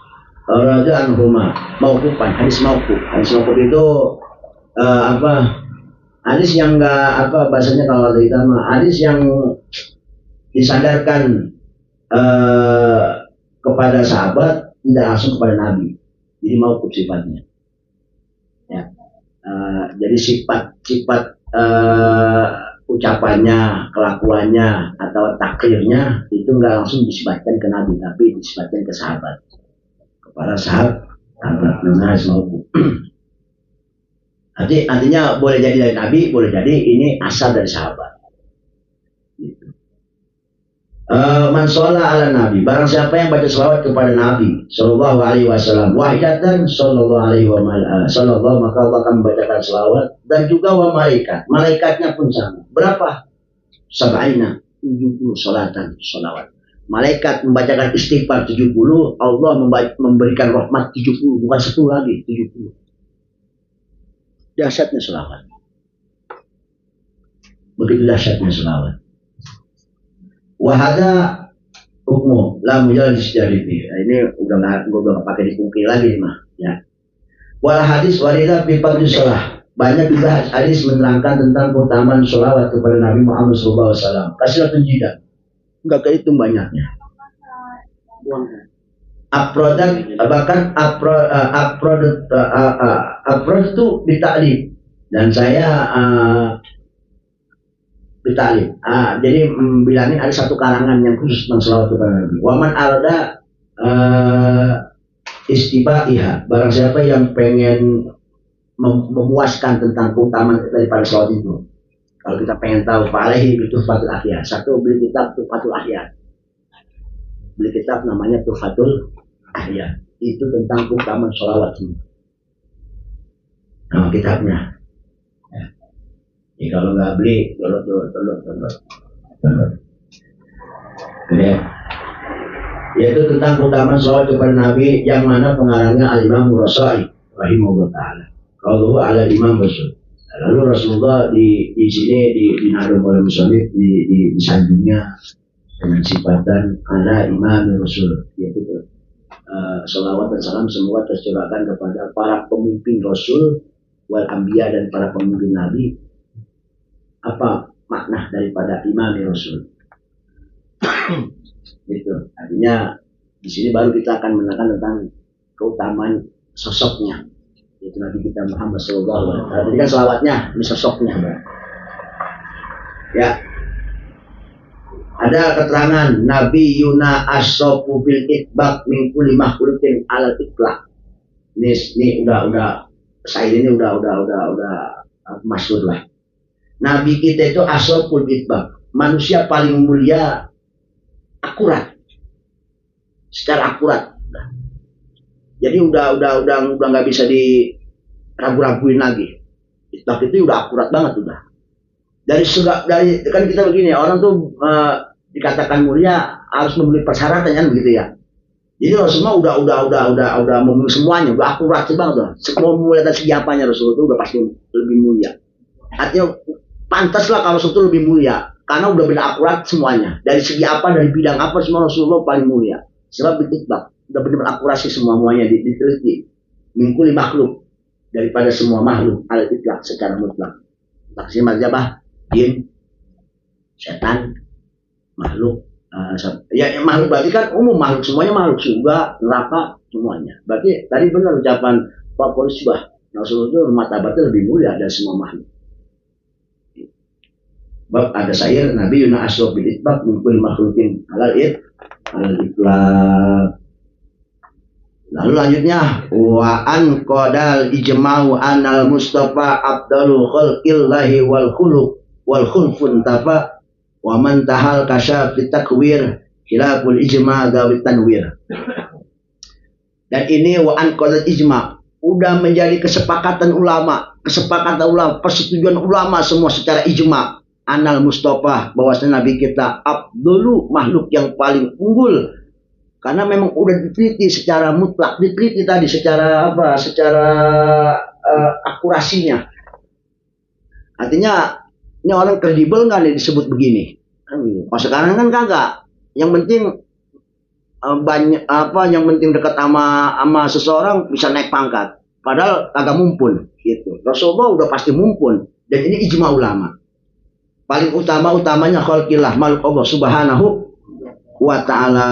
Raja Anhuma, mauqufan, hadis mauquf. Hadis mauquf itu hadis yang enggak bahasanya kalau kita mah hadis yang disandarkan kepada sahabat, tidak langsung kepada Nabi. Jadi mauquf sifatnya. Ya. Jadi sifat ucapannya, kelakuannya atau takrirnya itu enggak langsung disifatkan ke Nabi, tapi disifatkan ke sahabat. Para sahabat namanya mauquf. Artinya boleh jadi dari Nabi, boleh jadi ini asal dari sahabat. Gitu. Man sholla ala Nabi, barang siapa yang baca sholawat kepada Nabi Sallallahu Alaihi Wasallam, wahidatan Sallallahu Alaihi Wasallam, maka Allah akan membacakan sholawat, dan juga wa malaikatnya pun sama. Berapa? Sabaina, 70 sholawat. Malaikat membacakan istighfar 70, Allah memberikan rahmat 70, bukan 10 lagi, 70. Dahsyatnya sholawat. Begitu dahsyatnya sholawat. Wahada hukum la mujalis jarifi. Ini udah pakai dipungkiri lagi mah, ya. Wal hadis warida fi fadli shalah. Banyak juga hadis menerangkan tentang keutamaan sholawat kepada Nabi Muhammad SAW. Kasihatun jidat. Enggak kehitung banyaknya. Bahkan upload itu ditaklif, dan saya ditaklif. Jadi bilangin ada satu karangan yang khusus tentang sholawat kepada Nabi. Waman arada istibaiha, barang siapa yang pengen memuaskan tentang keutamaan daripada sholawat itu. Kalau kita pengen tahu, fa'alaihi bi tuhfatul ahyar. Satu, beli kitab Tuhfatul Ahyar. Beli kitab namanya Tuhfatul Ahyar. Itu tentang keutamaan sholawat. Nama kitabnya. Ya. Jadi kalau nggak beli, download. Ya. Yaitu tentang keutamaan sholawat kepada Nabi, yang mana pengarangnya Al-Imam Rasai rahimahullah ta'ala. Kalau ada Imam Rasul. Lalu Rasulullah di sini dinadum oleh musannif di sanjungnya dengan sifatan ala Imam Rasul, yaitu sholawat dan salam semoga tercurahkan kepada para pemimpin Rasul wal Anbiya, dan para pemimpin Nabi. Apa makna daripada Imam Rasul? Itu artinya di sini baru kita akan menekankan tentang keutamaan sosoknya, itu Nabi kita Muhammad SAW. Tadi kan selawatnya, ini sosoknya. Ya. Ada keterangan Nabi Yuna Asrofu bil itbaq min kulli makhluqin alal itlaq. Ini udah saya ini udah masyhur lah. Nabi kita itu asroful itbaq, manusia paling mulia akurat. Secara akurat. Jadi udah nggak bisa diragu-raguin lagi. Itbaq itu udah akurat banget udah. dari kan kita begini, orang tuh dikatakan mulia harus memenuhi persyaratan kan begitu ya. Jadi Rasulullah udah memenuhi semuanya, udah akurat banget tuh. Semua mulia dari segi apanya Rasulullah itu udah pasti lebih mulia. Artinya pantaslah kalau Rasul itu lebih mulia karena udah benar akurat semuanya. Dari segi apa, dari bidang apa semua Rasulullah paling mulia. Sebab itu udah benar akurasi semuanya diteliti. Mengkuli makhluk daripada semua makhluk al-itlaq secara mutlak. Maksudnya apa? Jin, setan, makhluk. Ya makhluk berarti kan umum, makhluk semuanya, makhluk surga, neraka semuanya. Berarti tadi benar ucapan Pak Polisi Rasulullah itu martabatnya lebih mulia dari semua makhluk. Bab ada syair Nabi Yuna Asrof bil itbaq min kulli makhlukin halal itlaq. Lalu lanjutnya wa an qadal ijma'u anal mustafa afdalu khalqillahi wal khulfun tafa wa man tahal kasyaf takwir khilaful ijma' dawit tanwir. Dan ini wa an qadal ijma' udah menjadi kesepakatan ulama, persetujuan ulama semua secara ijma' anal mustafa bahwasanya nabi kita afdalu makhluk yang paling unggul. Karena memang udah diteliti secara mutlak, diteliti tadi secara apa? Secara akurasinya. Artinya ini orang kredibel nggak nih disebut begini? Pas sekarang kan kagak. Yang penting banyak apa? Yang penting dekat sama seseorang bisa naik pangkat. Padahal kagak mumpun, gitu. Rasulullah udah pasti mumpun. Dan ini ijma ulama. Paling utamanya khalqillah makhluk Allah Subhanahu wa Ta'ala.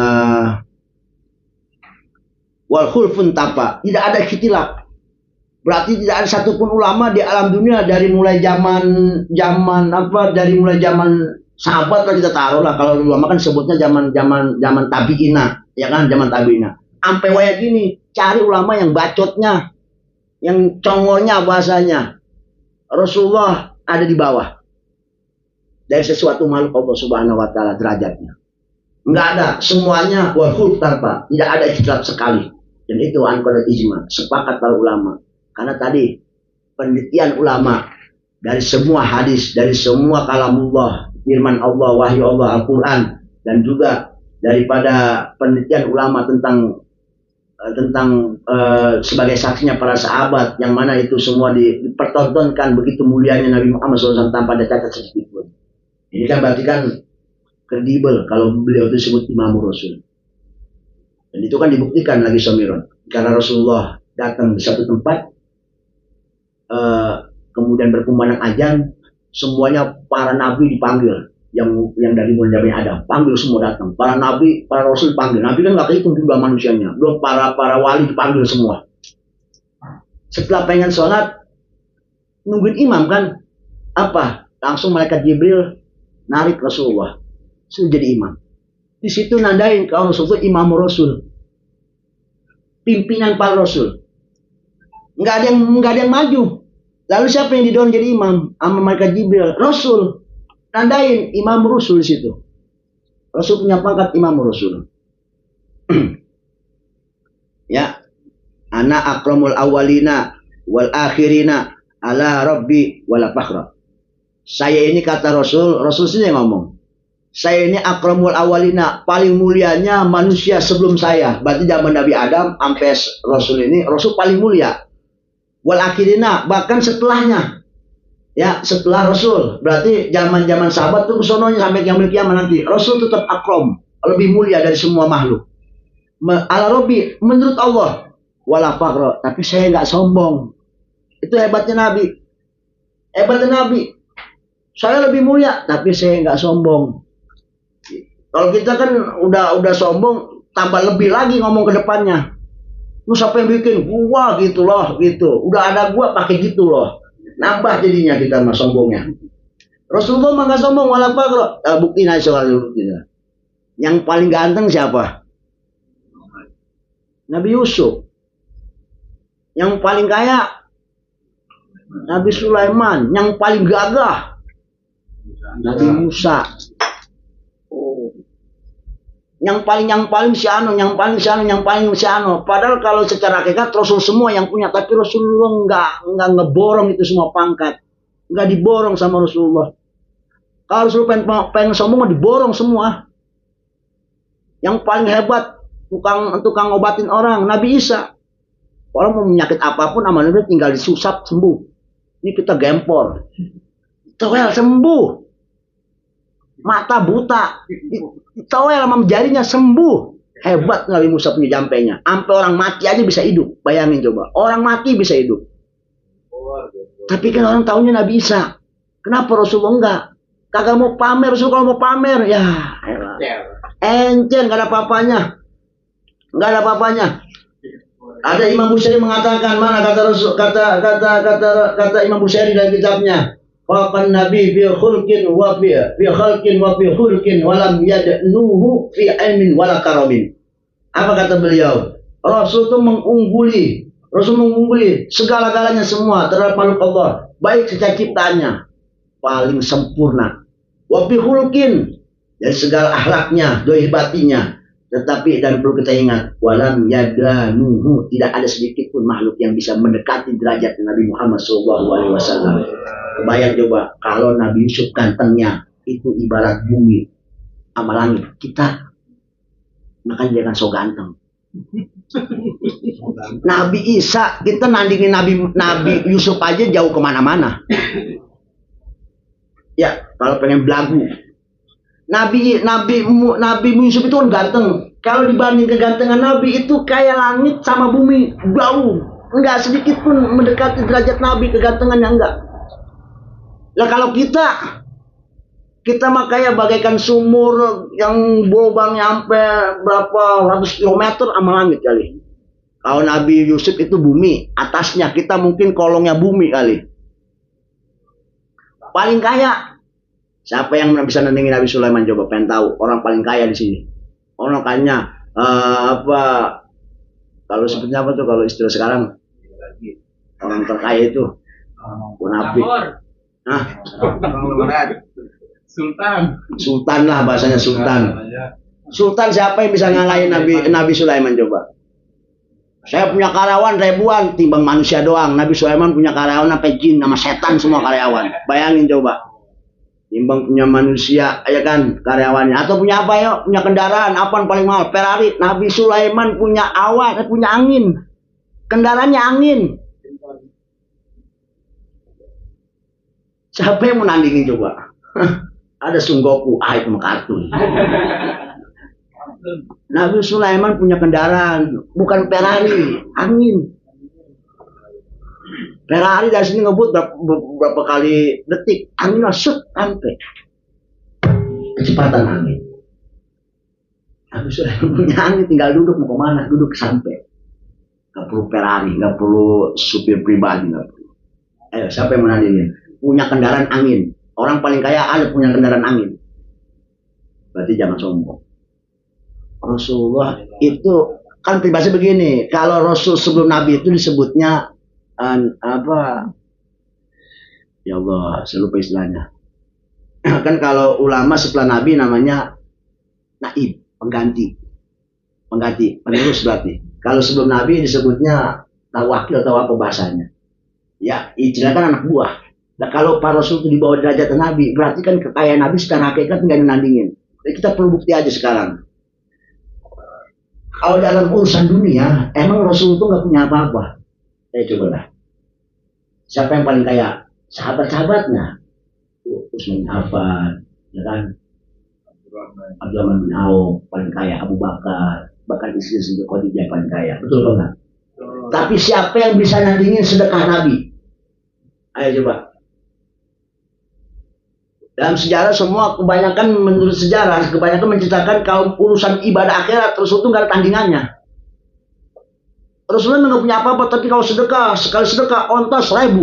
Wal khulfun tapa, tidak ada ikhtilaf. Berarti tidak ada satupun ulama di alam dunia dari mulai zaman sahabat lah kita taruh lah, kalau ulama kan sebutnya zaman tabiina, ya kan, zaman tabiina. Sampai waya gini, cari ulama yang bacotnya, yang congolnya bahasanya. Rasulullah ada di bawah dari sesuatu makhluk Allah Subhanahu wa Ta'ala derajatnya. Enggak ada, semuanya wal khulf tanpa, tidak ada ikhtilaf sekali. Dan itu anqadat ijma, sepakat para ulama. Karena tadi penelitian ulama dari semua hadis, dari semua kalamullah, firman Allah, wahyu Allah, Al-Qur'an, dan juga daripada penelitian ulama tentang sebagai saksinya para sahabat, yang mana itu semua dipertontonkan begitu mulianya Nabi Muhammad SAW tanpa ada cacat sedikit pun. Ini kan berarti kan kredibel kalau beliau itu disebut Imam Rasul. Dan itu kan dibuktikan lagi Somiron. Karena Rasulullah datang di satu tempat, kemudian berkumandang azan, semuanya para nabi dipanggil. Yang dari mulai Nabi Adam, panggil semua datang. Para nabi, para rasul dipanggil. Nabi kan nggak kehitung jumlah manusianya. Belum para wali dipanggil semua. Setelah pengen sholat, nungguin imam kan, apa? Langsung malaikat Jibril narik Rasulullah sudah jadi imam. Di situ nandain kalau Rasul itu imam Rasul, pimpinan para Rasul. Nggak ada yang maju. Lalu siapa yang didorong jadi imam? Sama malaikat Jibril, Rasul. Nandain imam Rasul di situ. Rasul punya pangkat imam Rasul. Ya, ana akramul awalina wal akhirina ala rabbi wala fakhra. Saya ini kata Rasul sendiri ngomong. Saya ini akramul awalina, paling mulianya manusia sebelum saya. Berarti zaman Nabi Adam sampai Rasul ini, Rasul paling mulia. Wal akhirina, bahkan setelahnya. Ya, setelah Rasul. Berarti zaman sahabat tuh kesononya sampai kiamat nanti. Rasul tetap akram, lebih mulia dari semua makhluk. Ala Rabbi, menurut Allah. Wala fakhra, tapi saya nggak sombong. Itu hebatnya Nabi. Hebatnya Nabi. Saya lebih mulia, tapi saya nggak sombong. Kalau kita kan udah sombong, tambah lebih lagi ngomong ke depannya. Lu siapa yang bikin? Gua gitu loh, gitu. Udah ada gua pakai gitu loh. Nambah jadinya kita mah sombongnya. Rasulullah mah nggak sombong, wala fakhra. Buktiin aja soal buktinya. Yang paling ganteng siapa? Nabi Yusuf. Yang paling kaya Nabi Sulaiman. Yang paling gagah Nabi Musa. Yang paling si Ano. Padahal kalau secara hakikat Rasul semua yang punya, tapi Rasulullah nggak ngeborong itu semua pangkat, nggak diborong sama Rasulullah. Kalau Rasulullah pengen sombong mah diborong semua. Yang paling hebat tukang obatin orang, Nabi Isa. Orang mau penyakit apapun sama Nabi tinggal disusap sembuh. Ini kita gempor. Toel sembuh. Mata buta. Toel sama jarinya sembuh. Hebat Nabi Musa punya jampenya. Sampai orang mati aja bisa hidup. Bayangin coba. Orang mati bisa hidup. Tapi kan orang tahunya Nabi Isa. Kenapa Rasulullah enggak? Kagak mau pamer. Rasul kalau mau pamer. Ya encen gak ada apa-apanya. Gak ada apa-apanya. Ada Imam Busiri mengatakan, mana kata Imam Busiri dalam kitabnya, Waqan Nabi fi khulqin wa fi khalqin wa fi khulqin walam yadnuhu fi ilmin wala karamin. Apa kata beliau? Rasul itu mengungguli segala-galanya semua terhadap makhluk Allah, baik secara ciptaannya paling sempurna. Wa fi khulqin, dari segala akhlaknya, doi batinya. Tetapi dan perlu kita ingat, walam yadnuhu, tidak ada sedikit pun makhluk yang bisa mendekati derajat Nabi Muhammad SAW. Bayang coba kalau Nabi Yusuf gantengnya itu ibarat bumi sama langit, kita makanya jangan so ganteng. Nabi Isa kita nandingin Nabi Yusuf aja jauh kemana-mana. Ya kalau pengen belagu, Nabi Yusuf itu kan ganteng. Kalau dibanding kegantengan Nabi itu kayak langit sama bumi jauh, enggak sedikit pun mendekati derajat Nabi kegantengannya enggak. Lah kalau kita mah kayak bagaikan sumur yang lubangnya sampai berapa ratus kilometer sama langit kali. Kalau Nabi Yusuf itu bumi, atasnya kita mungkin kolongnya bumi kali. Paling kaya. Siapa yang bisa nandingin Nabi Sulaiman, coba pengen tahu orang paling kaya di sini. Orang kayaknya apa? Kalau sebutnya apa tuh kalau istilah sekarang? Orang terkaya itu Nabi. Nah, Sultan lah bahasanya Sultan. Sultan siapa yang bisa ngalahin Nabi Sulaiman coba? Saya punya karyawan ribuan timbang manusia doang. Nabi Sulaiman punya karyawan sampai jin sama setan semua karyawan. Bayangin coba. Timbang punya manusia ya kan karyawannya. Atau punya apa ya? Punya kendaraan apa yang paling mahal? Ferrari. Nabi Sulaiman punya awan, punya angin. Kendaraannya angin. Siapa yang mau nandingin coba? Ada Sunggoku, itu mah kartun. Nabi Sulaiman punya kendaraan, bukan Ferrari, angin. Ferrari dari sini ngebut berapa kali detik, angin langsung sampai. Kecepatan angin. Nabi Sulaiman punya angin, tinggal duduk mau kemana, duduk sampai. Gak perlu Ferrari, gak perlu supir pribadi, gak perlu. Siapa yang menandingin? Punya kendaraan angin. Orang paling kaya ada punya kendaraan angin. Berarti jangan sombong. Rasulullah itu kan pribadi begini. Kalau Rasul sebelum Nabi itu disebutnya apa? Ya Allah, saya lupa istilahnya. Kan kalau ulama setelah Nabi namanya naib, pengganti, penerus berarti. Kalau sebelum Nabi disebutnya wakil atau apa bahasanya? Ya, istilah kan anak buah. Nah kalau para Rasul itu di bawah derajat Nabi, berarti kan kekayaan Nabi secara hakikat nggak nandingin. Jadi kita perlu bukti aja sekarang. Kalau dalam urusan dunia, emang Rasul itu nggak punya apa-apa. Coba lah. Siapa yang paling kaya? Sahabat-sahabatnya. Utsman bin Affan, ya kan? Abdurrahman bin Auf paling kaya, Abu Bakar, bahkan istri Siti Khadijah paling kaya. Betul nggak? Tapi siapa yang bisa nandingin sedekah Nabi? Ayo coba. Dalam sejarah semua kebanyakan menurut sejarah kebanyakan menceritakan kalau urusan ibadah akhirat Rasul itu nggak ada tandingannya. Rasulullah nggak punya apa-apa, tapi kalau sedekah sekali sedekah onta 1000.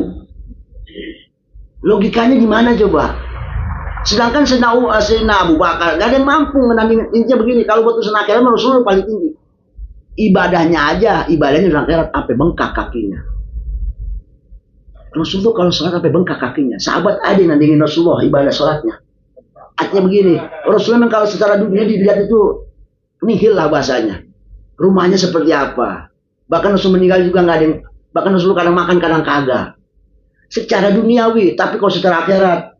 Logikanya gimana coba? Sedangkan Sayyidina Abu Bakar nggak ada yang mampu menandingkan. Intinya begini, kalau buat urusan akhirat Rasulullah paling tinggi. Ibadahnya di akhirat sampai bengkak kakinya. Rasulullah kalau sholat sampai bengkak kakinya. Sahabat ada yang nandingin Rasulullah ibadah sholatnya. Artinya begini, Rasulullah kalau secara dunia dilihat itu nihil lah bahasanya. Rumahnya seperti apa. Bahkan Rasul meninggal juga nggak ada yang, bahkan Rasulullah kadang makan kadang kagak. Secara duniawi, tapi kalau secara akhirat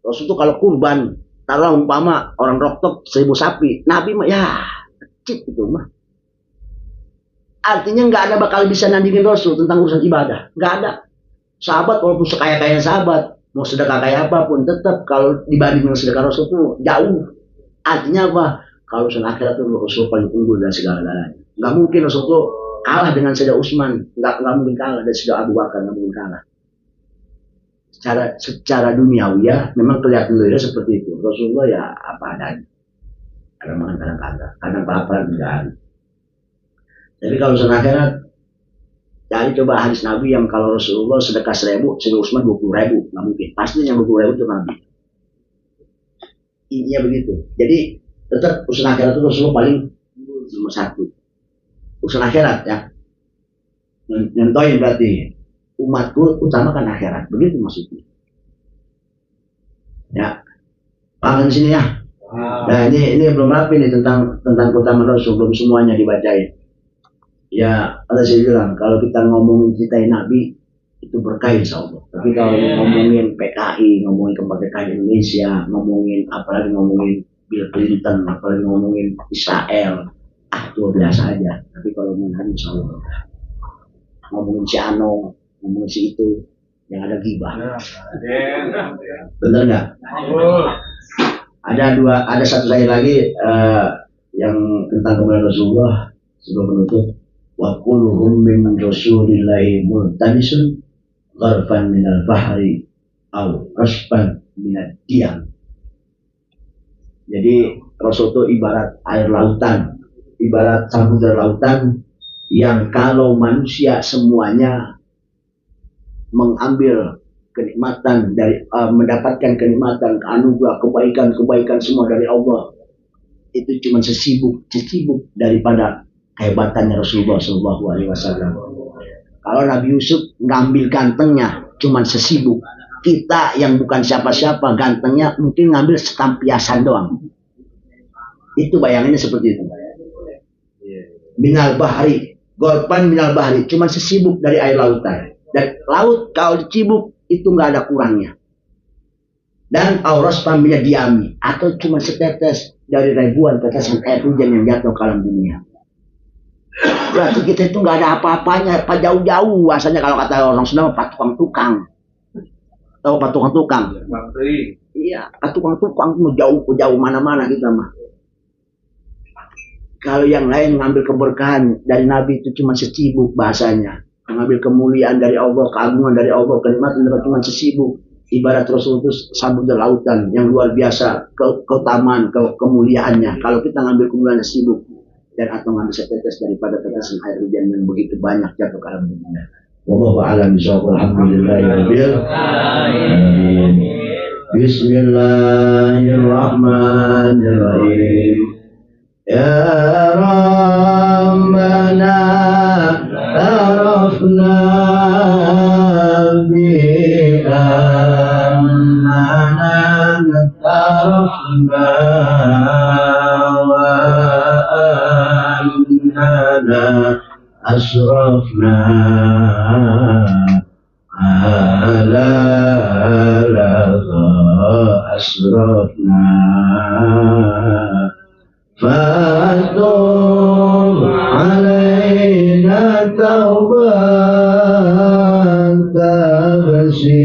Rasul itu kalau kurban, taruh umpama orang roktok 1000 sapi, Nabi mah ya kecil itu mah. Artinya nggak ada bakal bisa nandingin Rasul tentang urusan ibadah, nggak ada. Sahabat walaupun sekaya-kaya sahabat, mau sedekah kayak apapun, tetap kalau dibanding dengan sedekah Rasul itu jauh. Artinya apa? Kalau urusan akhirat itu Rasul paling unggul dari segala-galanya. Nggak mungkin Rasul itu kalah dengan Sayyidina Utsman, nggak mungkin kalah dari Sayyidina Abu Bakar, nggak mungkin kalah. Secara duniawi ya, memang kelihatan dulu seperti itu. Rasulullah ya apa adanya. Kadang makan, kadang kagak, kadang apa-apa, enggak. Tapi kalau urusan akhirat, cari coba hadis Nabi yang kalau Rasulullah sedekah 1000, Sayyidina Utsman 20.000, nggak mungkin. Pasti yang 20.000 itu Nabi. Intinya begitu. Jadi tetap urusan akhirat itu Rasulullah paling nomor 1. Urusan akhirat ya. Nyentoin berarti umatku utamakan akhirat. Begitu maksudnya. Ya. Paham di sini ya. Nah ini belum rapi nih tentang keutamaan Rasul, belum semuanya dibacain. Ya, ada saya bilang kalau kita ngomongin ceritain Nabi itu berkah insya Allah. Tapi kalau ngomongin PKI, ngomongin kemerdekaan Indonesia, ngomongin apalagi ngomongin Bill Clinton, apalagi ngomongin Israel, itu biasa aja. Tapi kalau ngomongin insya Allah berkah. Ngomongin si Ano, ngomongin si itu, yang ada gibah. Bener nggak? Ada satu saya lagi yang tentang kemuliaan Rasulullah sebelum menutup. Wa kulluhum min rasulillahi multamisun gharfan minal bahri aw rasban minad diyam. Jadi Rasul itu ibarat air lautan, ibarat samudra lautan yang kalau manusia semuanya mengambil kenikmatan dari mendapatkan kenikmatan, anugerah, kebaikan semua dari Allah, itu cuma sesibuk daripada kehebatannya Rasulullah SAW. Kalau Nabi Yusuf ngambil gantengnya cuma sesibuk, kita yang bukan siapa-siapa gantengnya mungkin ngambil setampiasan doang. Itu bayangannya seperti itu. Minal bahri, golpan minal bahri, cuma sesibuk dari air lautan. Dan laut kalau dicibuk itu nggak ada kurangnya. Dan auras pamilnya diami, atau cuma setetes dari ribuan tetesan air hujan yang jatuh ke alam dunia. Berarti kita itu nggak ada apa-apanya, apa jauh-jauh. Asalnya kalau kata orang Sunda, pak tukang-tukang. Tahu pak tukang-tukang? Iya, pak tukang-tukang jauh mana-mana kita mah. Kalau yang lain ngambil keberkahan dari Nabi itu cuma secibuk bahasanya. Mengambil kemuliaan dari Allah, keagungan dari Allah, kenikmatan dari cuma sesibuk. Ibarat Rasul itu samudra lautan yang luar biasa, keutamaan, kemuliaannya. Kalau kita ngambil kemuliaan sibuk dan atau ngambil setetes daripada tetesan air hujan yang begitu banyak jatuh ke alam dunia. Wallahu a'lam bishawab. Alhamdulillahirabbil alamin. Bismillahirrahmanirrahim. Ya Rabbana arafna bi annana tarafna wa annana asrafna ala laha asrafna fatub alaina tauban tabsir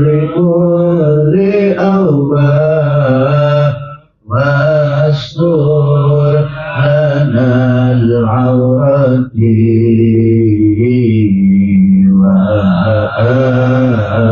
likulli awbah wastur lana al-awrati wa al-mir'ati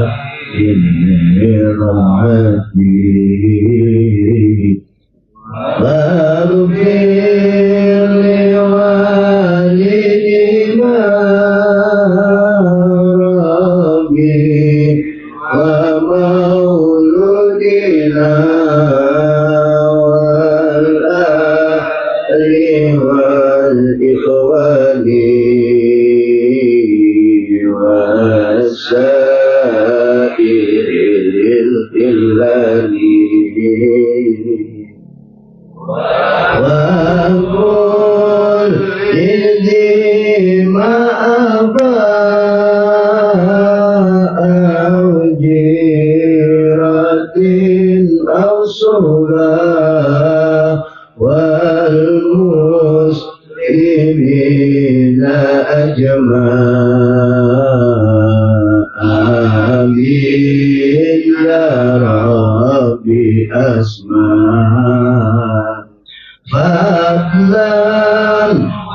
والمسلمين آمين يا ربي أسمع فضلا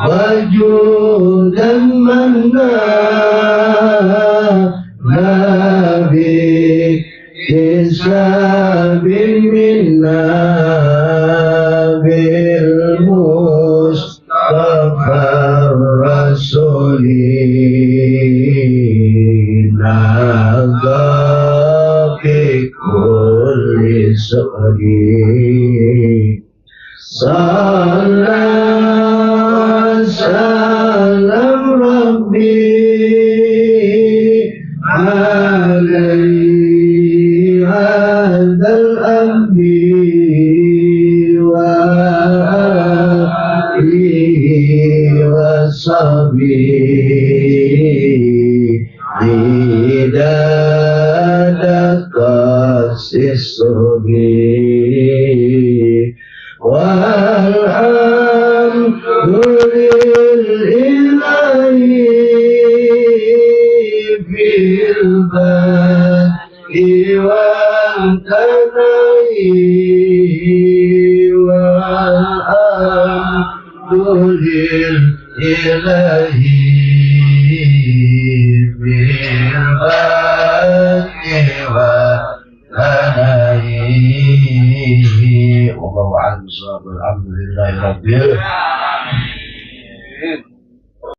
وجودا منا لا بحساب منا بالمصطفى الرسول نادى بكل سؤال صلى سلام ربي عليه هذا الأنبي وآله وصحبه عداد قصصه والحمد لله في البدء والتنعي والحمد لله في البدء والتنعي والله أعلم. الحمد لله رب العالمين.